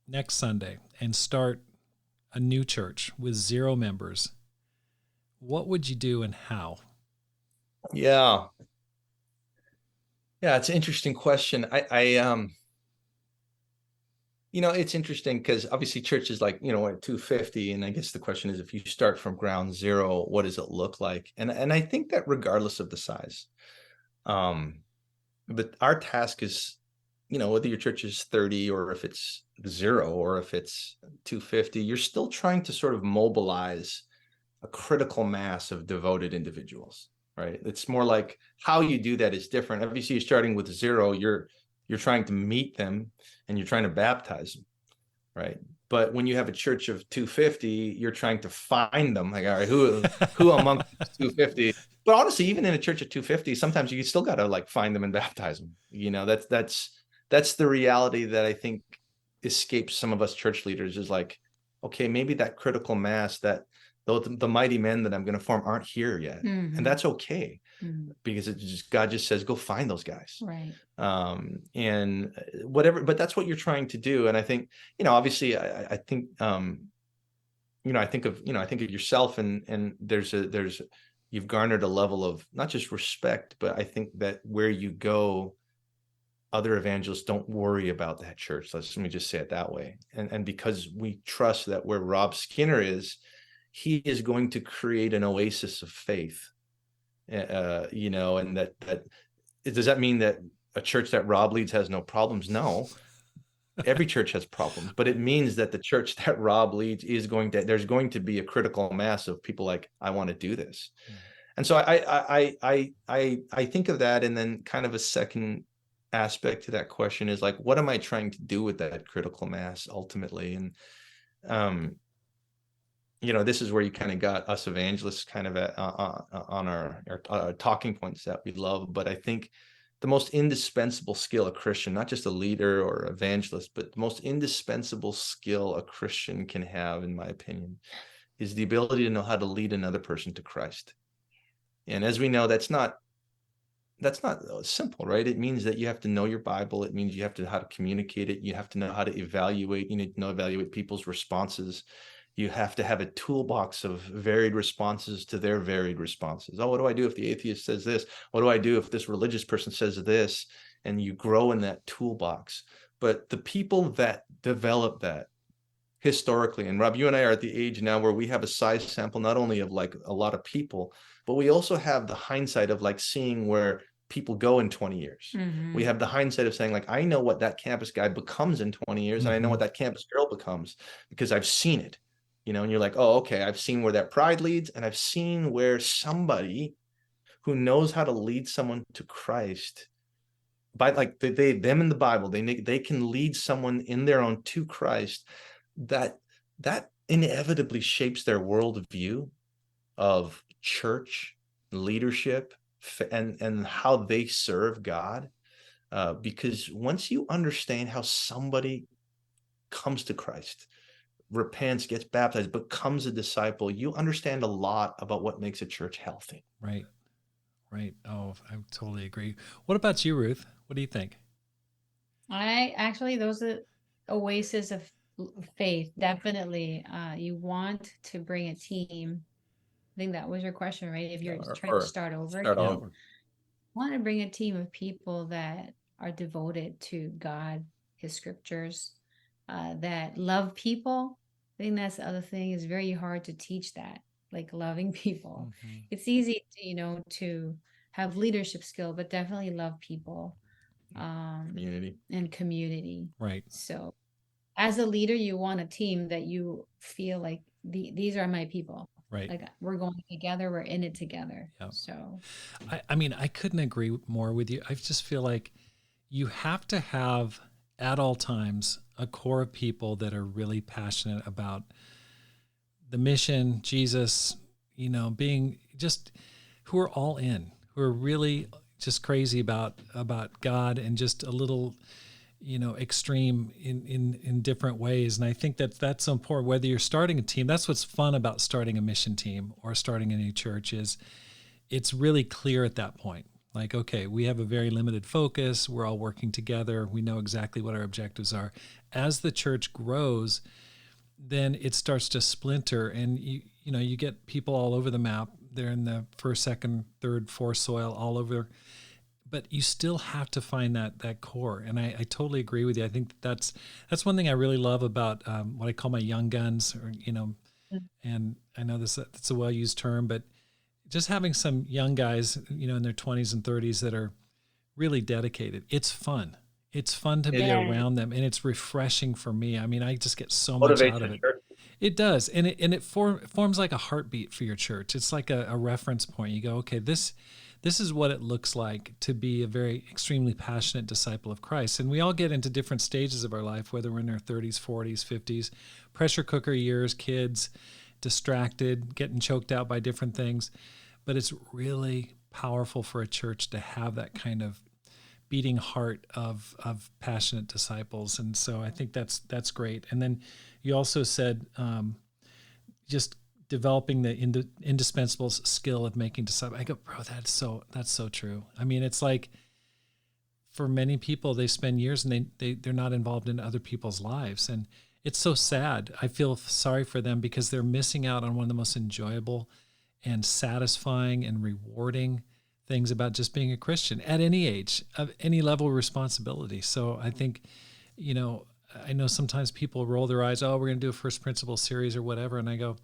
next Sunday and start a new church with 0 members, what would you do and how? Yeah, it's an interesting question. It's interesting because obviously church is at 250. And I guess the question is, if you start from ground zero, what does it look like? And I think that regardless of the size, but our task is, whether your church is 30 or if it's 0 or if it's 250, you're still trying to sort of mobilize a critical mass of devoted individuals, right? It's more like how you do that is different. Obviously, you're starting with 0, you're trying to meet them and you're trying to baptize them, right? But when you have a church of 250, you're trying to find them. Like, all right, who among 250? But honestly, even in a church of 250, sometimes you still got to find them and baptize them. That's the reality that I think escapes some of us church leaders, is okay, maybe that critical mass, that the mighty men that I'm going to form aren't here yet. Mm-hmm. And that's okay, because God just says, go find those guys. Right. And whatever, but that's what you're trying to do. And I think, obviously I think, I think of yourself, and you've garnered a level of not just respect, but I think that where you go, other evangelists don't worry about that church. Let me just say it that way. And because we trust that where Rob Skinner is, he is going to create an oasis of faith, and that does that mean that a church that Rob leads has no problems? No, every church has problems, but it means that the church that Rob leads there's going to be a critical mass of people like, I want to do this. And so I think of that, and then kind of a second aspect to that question is what am I trying to do with that critical mass ultimately? And this is where you kind of got us evangelists kind of on our talking points that we love. But I think the most indispensable skill a Christian, not just a leader or evangelist, but the most indispensable skill a Christian can have, in my opinion, is the ability to know how to lead another person to Christ. And as we know, that's not simple, right? It means that you have to know your Bible. It means you have to know how to communicate it. You have to know how to evaluate. You need to know evaluate people's responses. You have to have a toolbox of varied responses to their varied responses. Oh, what do I do if the atheist says this? What do I do if this religious person says this? And you grow in that toolbox. But the people that develop that historically, and Rob, you and I are at the age now where we have a size sample, not only of a lot of people, but we also have the hindsight of seeing where people go in 20 years. Mm-hmm. We have the hindsight of saying I know what that campus guy becomes in 20 years. And I know what that campus girl becomes because I've seen it. And you're oh, okay, I've seen where that pride leads, and I've seen where somebody who knows how to lead someone to Christ by them in the Bible, they can lead someone in their own to Christ, that inevitably shapes their worldview of church leadership and how they serve God. Because once you understand how somebody comes to Christ, repents, gets baptized, becomes a disciple, you understand a lot about what makes a church healthy. Right. Oh, I totally agree. What about you, Ruth? What do you think? Those are oases of faith. Definitely. You want to bring a team. I think that was your question, right? If you're trying to start over. Want to bring a team of people that are devoted to God, his scriptures, that love people. I think that's the other thing. It's very hard to teach that, loving people. Mm-hmm. It's easy, to have leadership skill, but definitely love people. Community. Right. So as a leader, you want a team that you feel like these are my people. Right. We're going together. We're in it together. Yep. So, I couldn't agree more with you. I just feel like you have to have at all times a core of people that are really passionate about the mission, Jesus, being just who are all in, who are really just crazy about God and just a little, extreme in different ways. And I think that's so important, whether you're starting a team. That's what's fun about starting a mission team or starting a new church is it's really clear at that point. Like, okay, we have a very limited focus. We're all working together. We know exactly what our objectives are. As the church grows, then it starts to splinter, and you get people all over the map. They're in the first, second, third, fourth soil all over, but you still have to find that core. And I totally agree with you. I think that's one thing I really love about what I call my young guns, or and I know that's a well-used term, but just having some young guys, in their 20s and 30s that are really dedicated. It's fun. It's fun to be around them, and it's refreshing for me. I mean, I just get so much out of it. It does, and it forms like a heartbeat for your church. It's like a reference point. You go, okay, this is what it looks like to be a very extremely passionate disciple of Christ. And we all get into different stages of our life, whether we're in our 30s, 40s, 50s, pressure cooker years, kids, distracted, getting choked out by different things. But it's really powerful for a church to have that kind of beating heart of passionate disciples. And so I think that's great. And then you also said just developing the indispensable skill of making disciples. I go, bro, that's so true. I mean, it's like for many people, they spend years and they're not involved in other people's lives. And it's so sad. I feel sorry for them because they're missing out on one of the most enjoyable and satisfying and rewarding things about just being a Christian at any age, of any level of responsibility. So I think, I know sometimes people roll their eyes, oh, we're going to do a first principle series or whatever. And I go,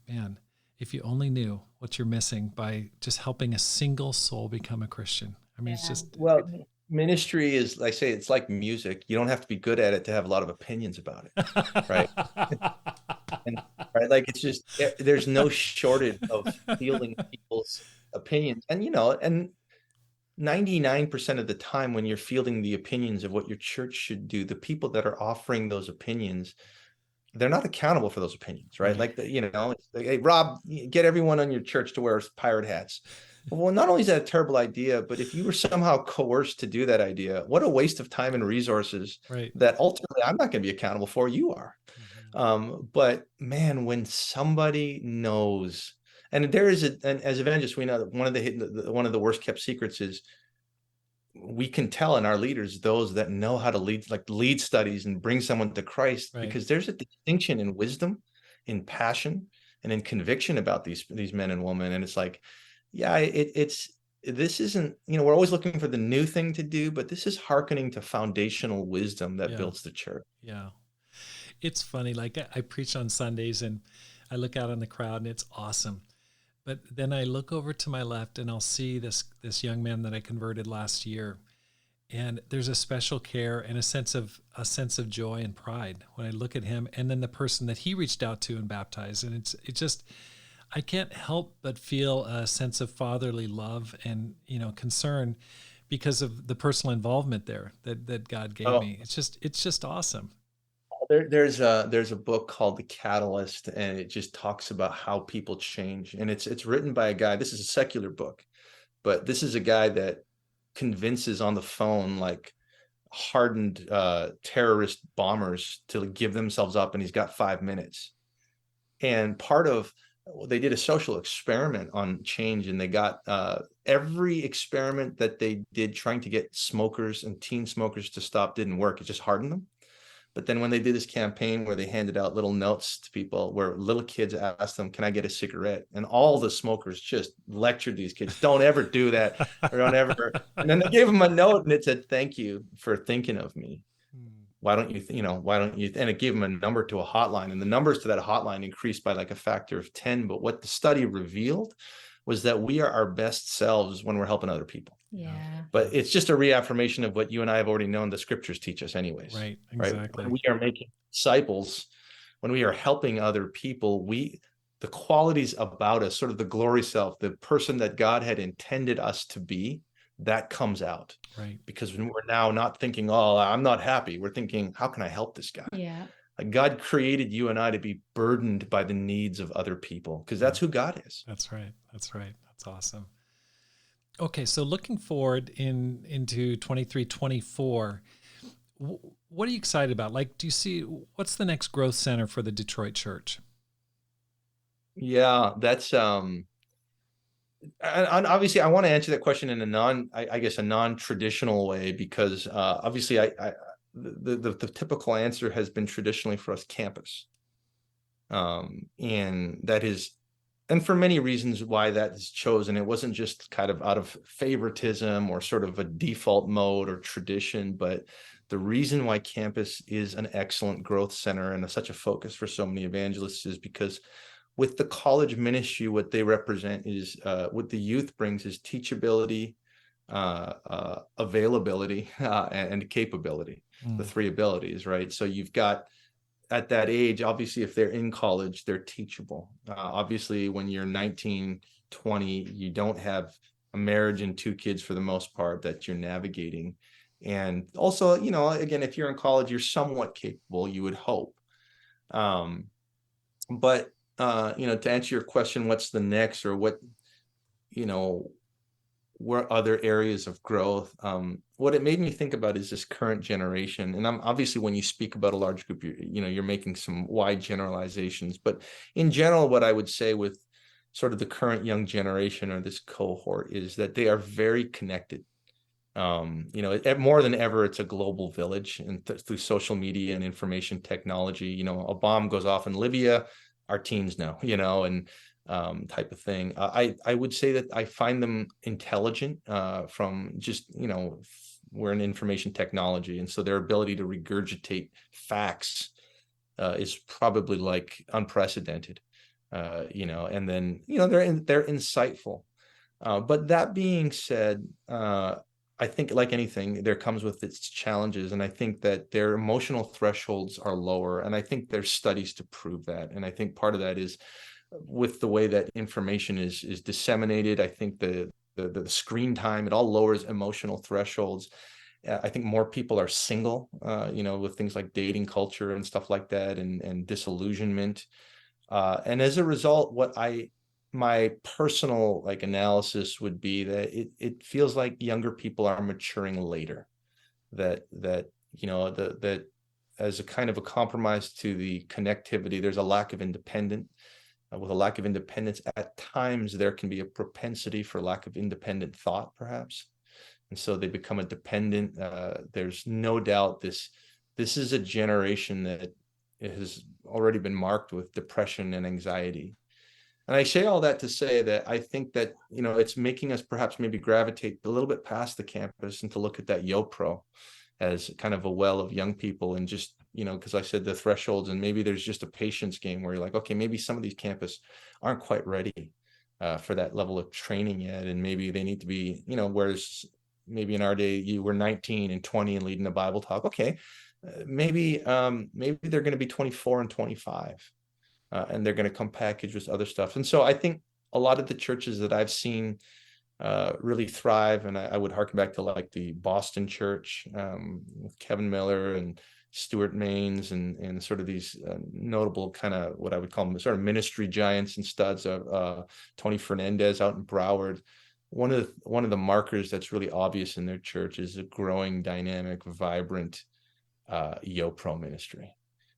man, if you only knew what you're missing by just helping a single soul become a Christian. I mean, it's just... Well, ministry is, like I say, it's like music. You don't have to be good at it to have a lot of opinions about it, right? Right, like it's just there's no shortage of feeling people's opinions, and and 99% of the time when you're fielding the opinions of what your church should do, the people that are offering those opinions, they're not accountable for those opinions, right? Like it's like, hey, Rob, get everyone on your church to wear pirate hats. Well, not only is that a terrible idea, but if you were somehow coerced to do that idea, what a waste of time and resources that ultimately I'm not going to be accountable for. You are. But man, when somebody knows, and there is as evangelists, we know that one of the worst kept secrets is we can tell in our leaders those that know how to lead studies and bring someone to Christ, because there's a distinction in wisdom, in passion, and in conviction about these men and women. And it's like, this isn't, we're always looking for the new thing to do, but this is hearkening to foundational wisdom that builds the church. Yeah. It's funny. Like I preach on Sundays and I look out on the crowd and it's awesome. But then I look over to my left and I'll see this young man that I converted last year. And there's a special care and a sense of joy and pride when I look at him, and then the person that he reached out to and baptized. And it just, I can't help but feel a sense of fatherly love and, concern because of the personal involvement there that God gave me. It's just awesome. There's a book called The Catalyst, and it just talks about how people change. And it's written by a guy. This is a secular book, but this is a guy that convinces on the phone like hardened terrorist bombers to give themselves up, and he's got 5 minutes. And they did a social experiment on change, and they got every experiment that they did trying to get smokers and teen smokers to stop didn't work. It just hardened them. But then when they did this campaign where they handed out little notes to people where little kids asked them, can I get a cigarette? And all the smokers just lectured these kids, don't ever do that, or don't ever. And then they gave them a note and it said, thank you for thinking of me. Why don't you, and it gave them a number to a hotline, and the numbers to that hotline increased by like a factor of 10. But what the study revealed was that we are our best selves when we're helping other people. Yeah. But it's just a reaffirmation of what you and I have already known the scriptures teach us anyways. Right. Exactly. Right? When we are making disciples, when we are helping other people, the qualities about us, sort of the glory self, the person that God had intended us to be, that comes out. Right. Because when we're now not thinking, oh, I'm not happy, we're thinking, how can I help this guy? Yeah. God created you and I to be burdened by the needs of other people, because that's who God is. That's right. That's right. That's awesome. Okay, so looking forward into 23, 24, what are you excited about? Like, do you see, what's the next growth center for the Detroit church? Yeah, that's and obviously I want to answer that question in a I guess a non-traditional way, because obviously the typical answer has been traditionally for us campus. And that is, and for many reasons why that is chosen. It wasn't just kind of out of favoritism or sort of a default mode or tradition, but the reason why campus is an excellent growth center and such a focus for so many evangelists is because with the college ministry, what they represent is what the youth brings is teachability, availability, and capability, the three abilities, right? So you've got, at that age, obviously, if they're in college, they're teachable. Obviously, when you're 19, 20, you don't have a marriage and 2 kids for the most part that you're navigating. And also, again, if you're in college, you're somewhat capable, you would hope. But to answer your question, what's the next, or what, where other areas of growth, what it made me think about is this current generation. And I'm obviously, when you speak about a large group, you're making some wide generalizations, but in general, what I would say with sort of the current young generation, or this cohort, is that they are very connected. More than ever, it's a global village, and through social media and information technology, a bomb goes off in Libya, our teens know, and type of thing. I would say that I find them intelligent from just, we're in information technology. And so their ability to regurgitate facts is probably like unprecedented, and then, they're insightful. But that being said, I think, like anything, there comes with its challenges. And I think that their emotional thresholds are lower. And I think there's studies to prove that. And I think part of that is with the way that information is disseminated. I think the screen time, it all lowers emotional thresholds. I think more people are single, with things like dating culture and stuff like that, and disillusionment. And as a result, my personal analysis would be that it feels like younger people are maturing later. That as a kind of a compromise to the connectivity, there's a lack of independence. With a lack of independence, at times there can be a propensity for lack of independent thought, perhaps. And so they become a dependent. There's no doubt this is a generation that has already been marked with depression and anxiety. And I say all that to say that I think that, it's making us perhaps maybe gravitate a little bit past the campus and to look at that YoPro as kind of a well of young people, and just, because I said the thresholds, and maybe there's just a patience game where you're like, okay, maybe some of these campus aren't quite ready for that level of training yet. And maybe they need to be, whereas maybe in our day, you were 19 and 20 and leading a Bible talk. Okay, maybe they're going to be 24 and 25. And they're going to come packaged with other stuff. And so I think a lot of the churches that I've seen really thrive, and I would harken back to like the Boston church with Kevin Miller and Stuart Maines, and sort of these notable kind of what I would call them sort of ministry giants and studs of Tony Fernandez out in Broward. One of the markers that's really obvious in their church is a growing, dynamic, vibrant YoPro ministry.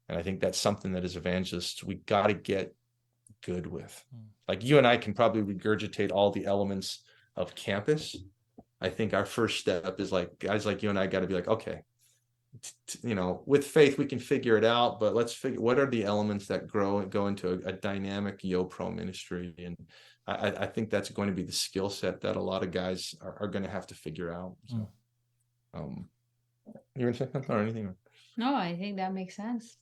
And I think that's something that as evangelists, we got to get good with. Like you and I can probably regurgitate all the elements of campus. I think our first step is like guys like you and I got to be like, okay, with faith, we can figure it out, but let's figure what are the elements that go into a dynamic YoPro ministry. And I think that's going to be the skill set that a lot of guys are going to have to figure out. So, you want to say something or anything? No, I think that makes sense.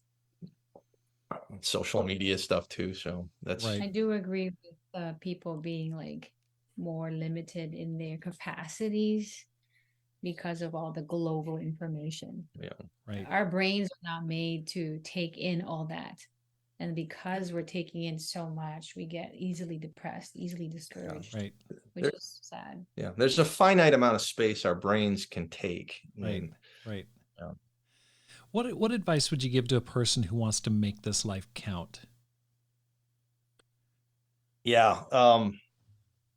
Social media stuff too, so that's right. I do agree with people being like more limited in their capacities because of all the global information. Yeah, right. Our brains are not made to take in all that, and because we're taking in so much, we get easily depressed, easily discouraged. Yeah, right. Which is sad. Yeah, there's a finite amount of space our brains can take. Right. Right. What advice would you give to a person who wants to make this life count? Yeah,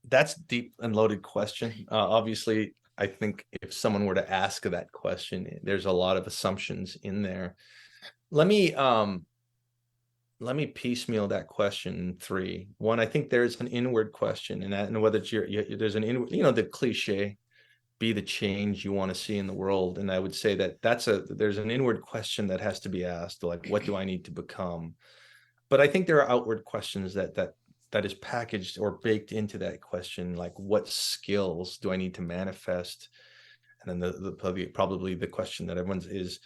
that's a deep and loaded question. Obviously, I think if someone were to ask that question, there's a lot of assumptions in there. Let me piecemeal that question in three. One, I think there's an inward question, and whether it's there's an inward, the cliche, be the change you want to see in the world. And I would say that there's an inward question that has to be asked, like, what do I need to become? But I think there are outward questions that is packaged or baked into that question, like, what skills do I need to manifest? And then probably the question that everyone's is,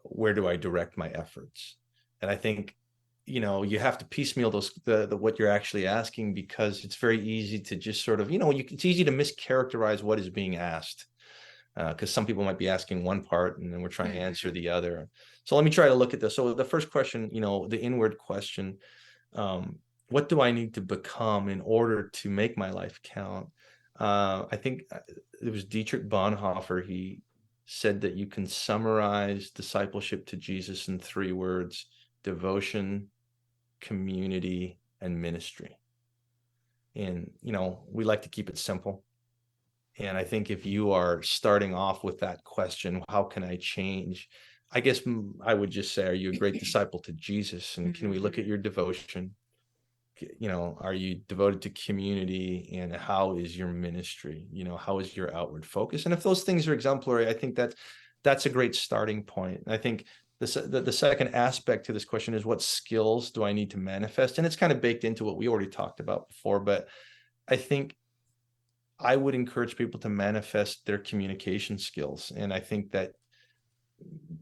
where do I direct my efforts? And I think, you have to piecemeal those, what you're actually asking, because it's very easy to just sort of, it's easy to mischaracterize what is being asked. Because some people might be asking one part and then we're trying to answer the other. So let me try to look at this. So the first question, the inward question, what do I need to become in order to make my life count? I think it was Dietrich Bonhoeffer. He said that you can summarize discipleship to Jesus in three words: devotion, community, and ministry. And, we like to keep it simple. And I think if you are starting off with that question, how can I change? I guess I would just say, are you a great disciple to Jesus? And can we look at your devotion? Are you devoted to community, and how is your ministry? How is your outward focus? And if those things are exemplary, I think that's a great starting point. And I think the second aspect to this question is, what skills do I need to manifest? And it's kind of baked into what we already talked about before, but I think I would encourage people to manifest their communication skills. And I think that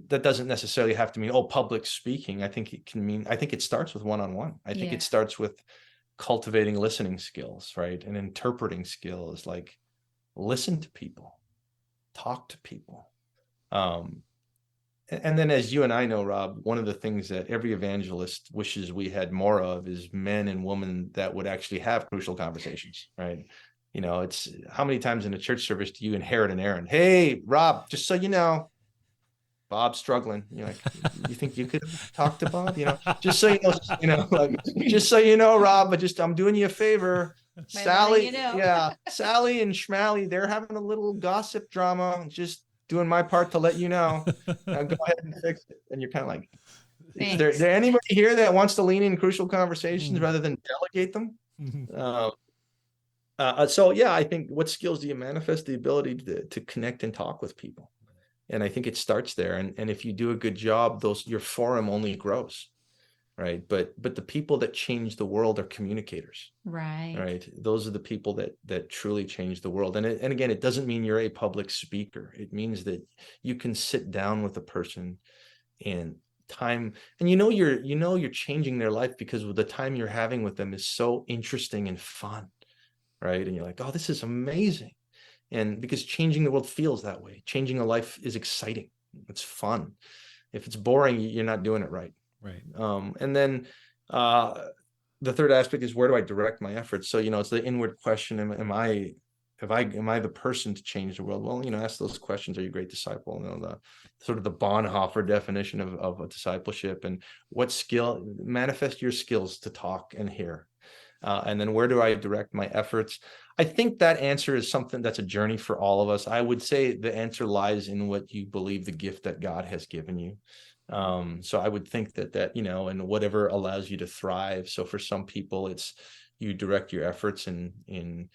doesn't necessarily have to mean, public speaking. I think it starts with one-on-one. I think it starts with cultivating listening skills, right? And interpreting skills, like listen to people, talk to people. And then, as you and I know, Rob, one of the things that every evangelist wishes we had more of is men and women that would actually have crucial conversations, right? It's how many times in a church service do you inherit an errand? Hey, Rob, just so you know, Bob's struggling. You're like, you think you could talk to Bob? Just so just so you know, Rob, but I'm doing you a favor. Sally, Sally and Schmally, they're having a little gossip drama. Just doing my part to let you know. Now go ahead and fix it. And you're kind of like, is there anybody here that wants to lean in crucial conversations rather than delegate them? So yeah, I think, what skills do you manifest? The ability to connect and talk with people. And I think it starts there. And if you do a good job, your forum only grows, right? But the people that change the world are communicators, right? Those are the people that truly change the world. And again, it doesn't mean you're a public speaker. It means that you can sit down with a person and you're changing their life, because the time you're having with them is so interesting and fun, right? And you're like, oh, this is amazing. And because changing the world feels that way. Changing a life is exciting. It's fun. If it's boring, you're not doing it right. Right. And then the third aspect is, where do I direct my efforts? So, it's the inward question. Am I the person to change the world? Well, ask those questions. Are you a great disciple? The sort of the Bonhoeffer definition of a discipleship. And what skill, manifest your skills to talk and hear. And then, where do I direct my efforts? I think that answer is something that's a journey for all of us. I would say the answer lies in what you believe the gift that God has given you. So I would think that and whatever allows you to thrive. So for some people, it's you direct your efforts in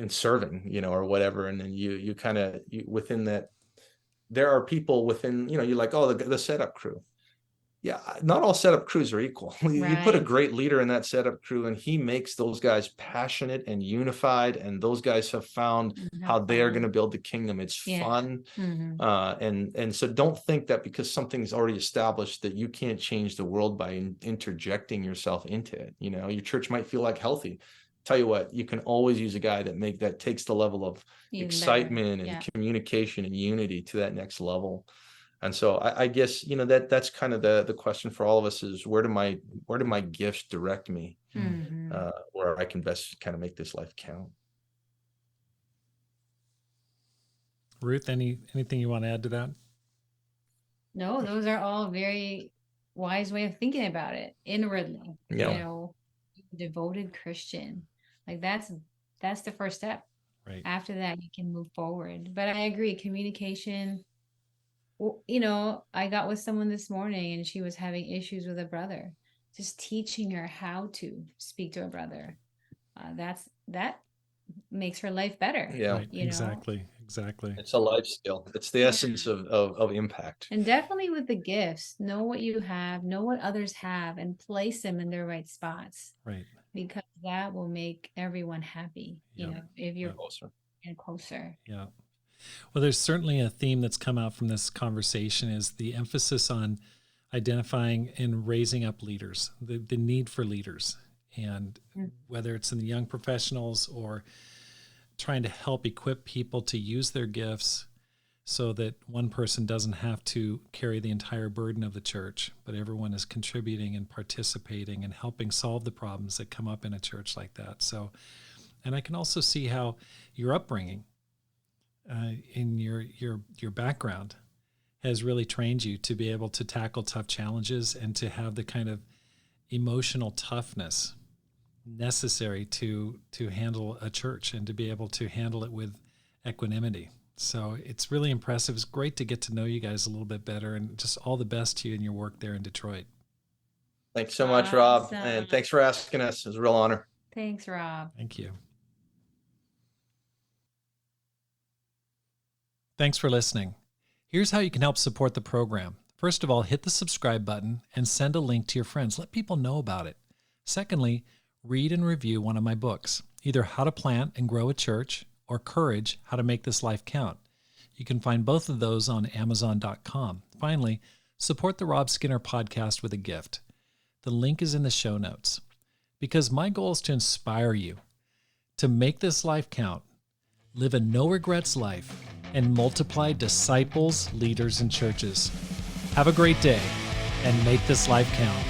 serving, or whatever. And then you kind of within that, there are people within, you're like, oh, the setup crew. Yeah, not all setup crews are equal. You put a great leader in that setup crew, and he makes those guys passionate and unified, and those guys have found how they are going to build the kingdom. It's fun. And so don't think that because something's already established that you can't change the world by interjecting yourself into it. Your church might feel like healthy. Tell you what, you can always use a guy that takes the level of excitement and communication and unity to that next level. And so I guess, that's kind of the question for all of us is, where do my gifts direct me, where I can best kind of make this life count? Ruth, anything you want to add to that? No, those are all very wise way of thinking about it inwardly. Yeah. You know, devoted Christian. Like that's the first step. Right. After that, you can move forward. But I agree, communication. You know, I got with someone this morning and she was having issues with a brother. Just teaching her how to speak to a brother. That makes her life better. Yeah. Right. You know? Exactly. It's a life skill. It's the essence of impact. And definitely with the gifts, know what you have, know what others have, and place them in their right spots. Right. Because that will make everyone happy, you know, if you're Closer. and closer. Yeah. Well, there's certainly a theme that's come out from this conversation is the emphasis on identifying and raising up leaders, the need for leaders. And whether it's in the young professionals or trying to help equip people to use their gifts so that one person doesn't have to carry the entire burden of the church, but everyone is contributing and participating and helping solve the problems that come up in a church like that. So, and I can also see how your upbringing in your background has really trained you to be able to tackle tough challenges and to have the kind of emotional toughness necessary to handle a church and to be able to handle it with equanimity. So it's really impressive. It's great to get to know you guys a little bit better, and just all the best to you in your work there in Detroit. Thanks so much, Rob. Awesome. And thanks for asking us. It was a real honor. Thanks, Rob. Thank you. Thanks for listening. Here's how you can help support the program. First of all, hit the subscribe button and send a link to your friends. Let people know about it. Secondly, read and review one of my books, either How to Plant and Grow a Church or Courage, How to Make This Life Count. You can find both of those on Amazon.com. Finally, support the Rob Skinner podcast with a gift. The link is in the show notes. Because my goal is to inspire you to make this life count, live a no regrets life, and multiply disciples, leaders, and churches. Have a great day and make this life count.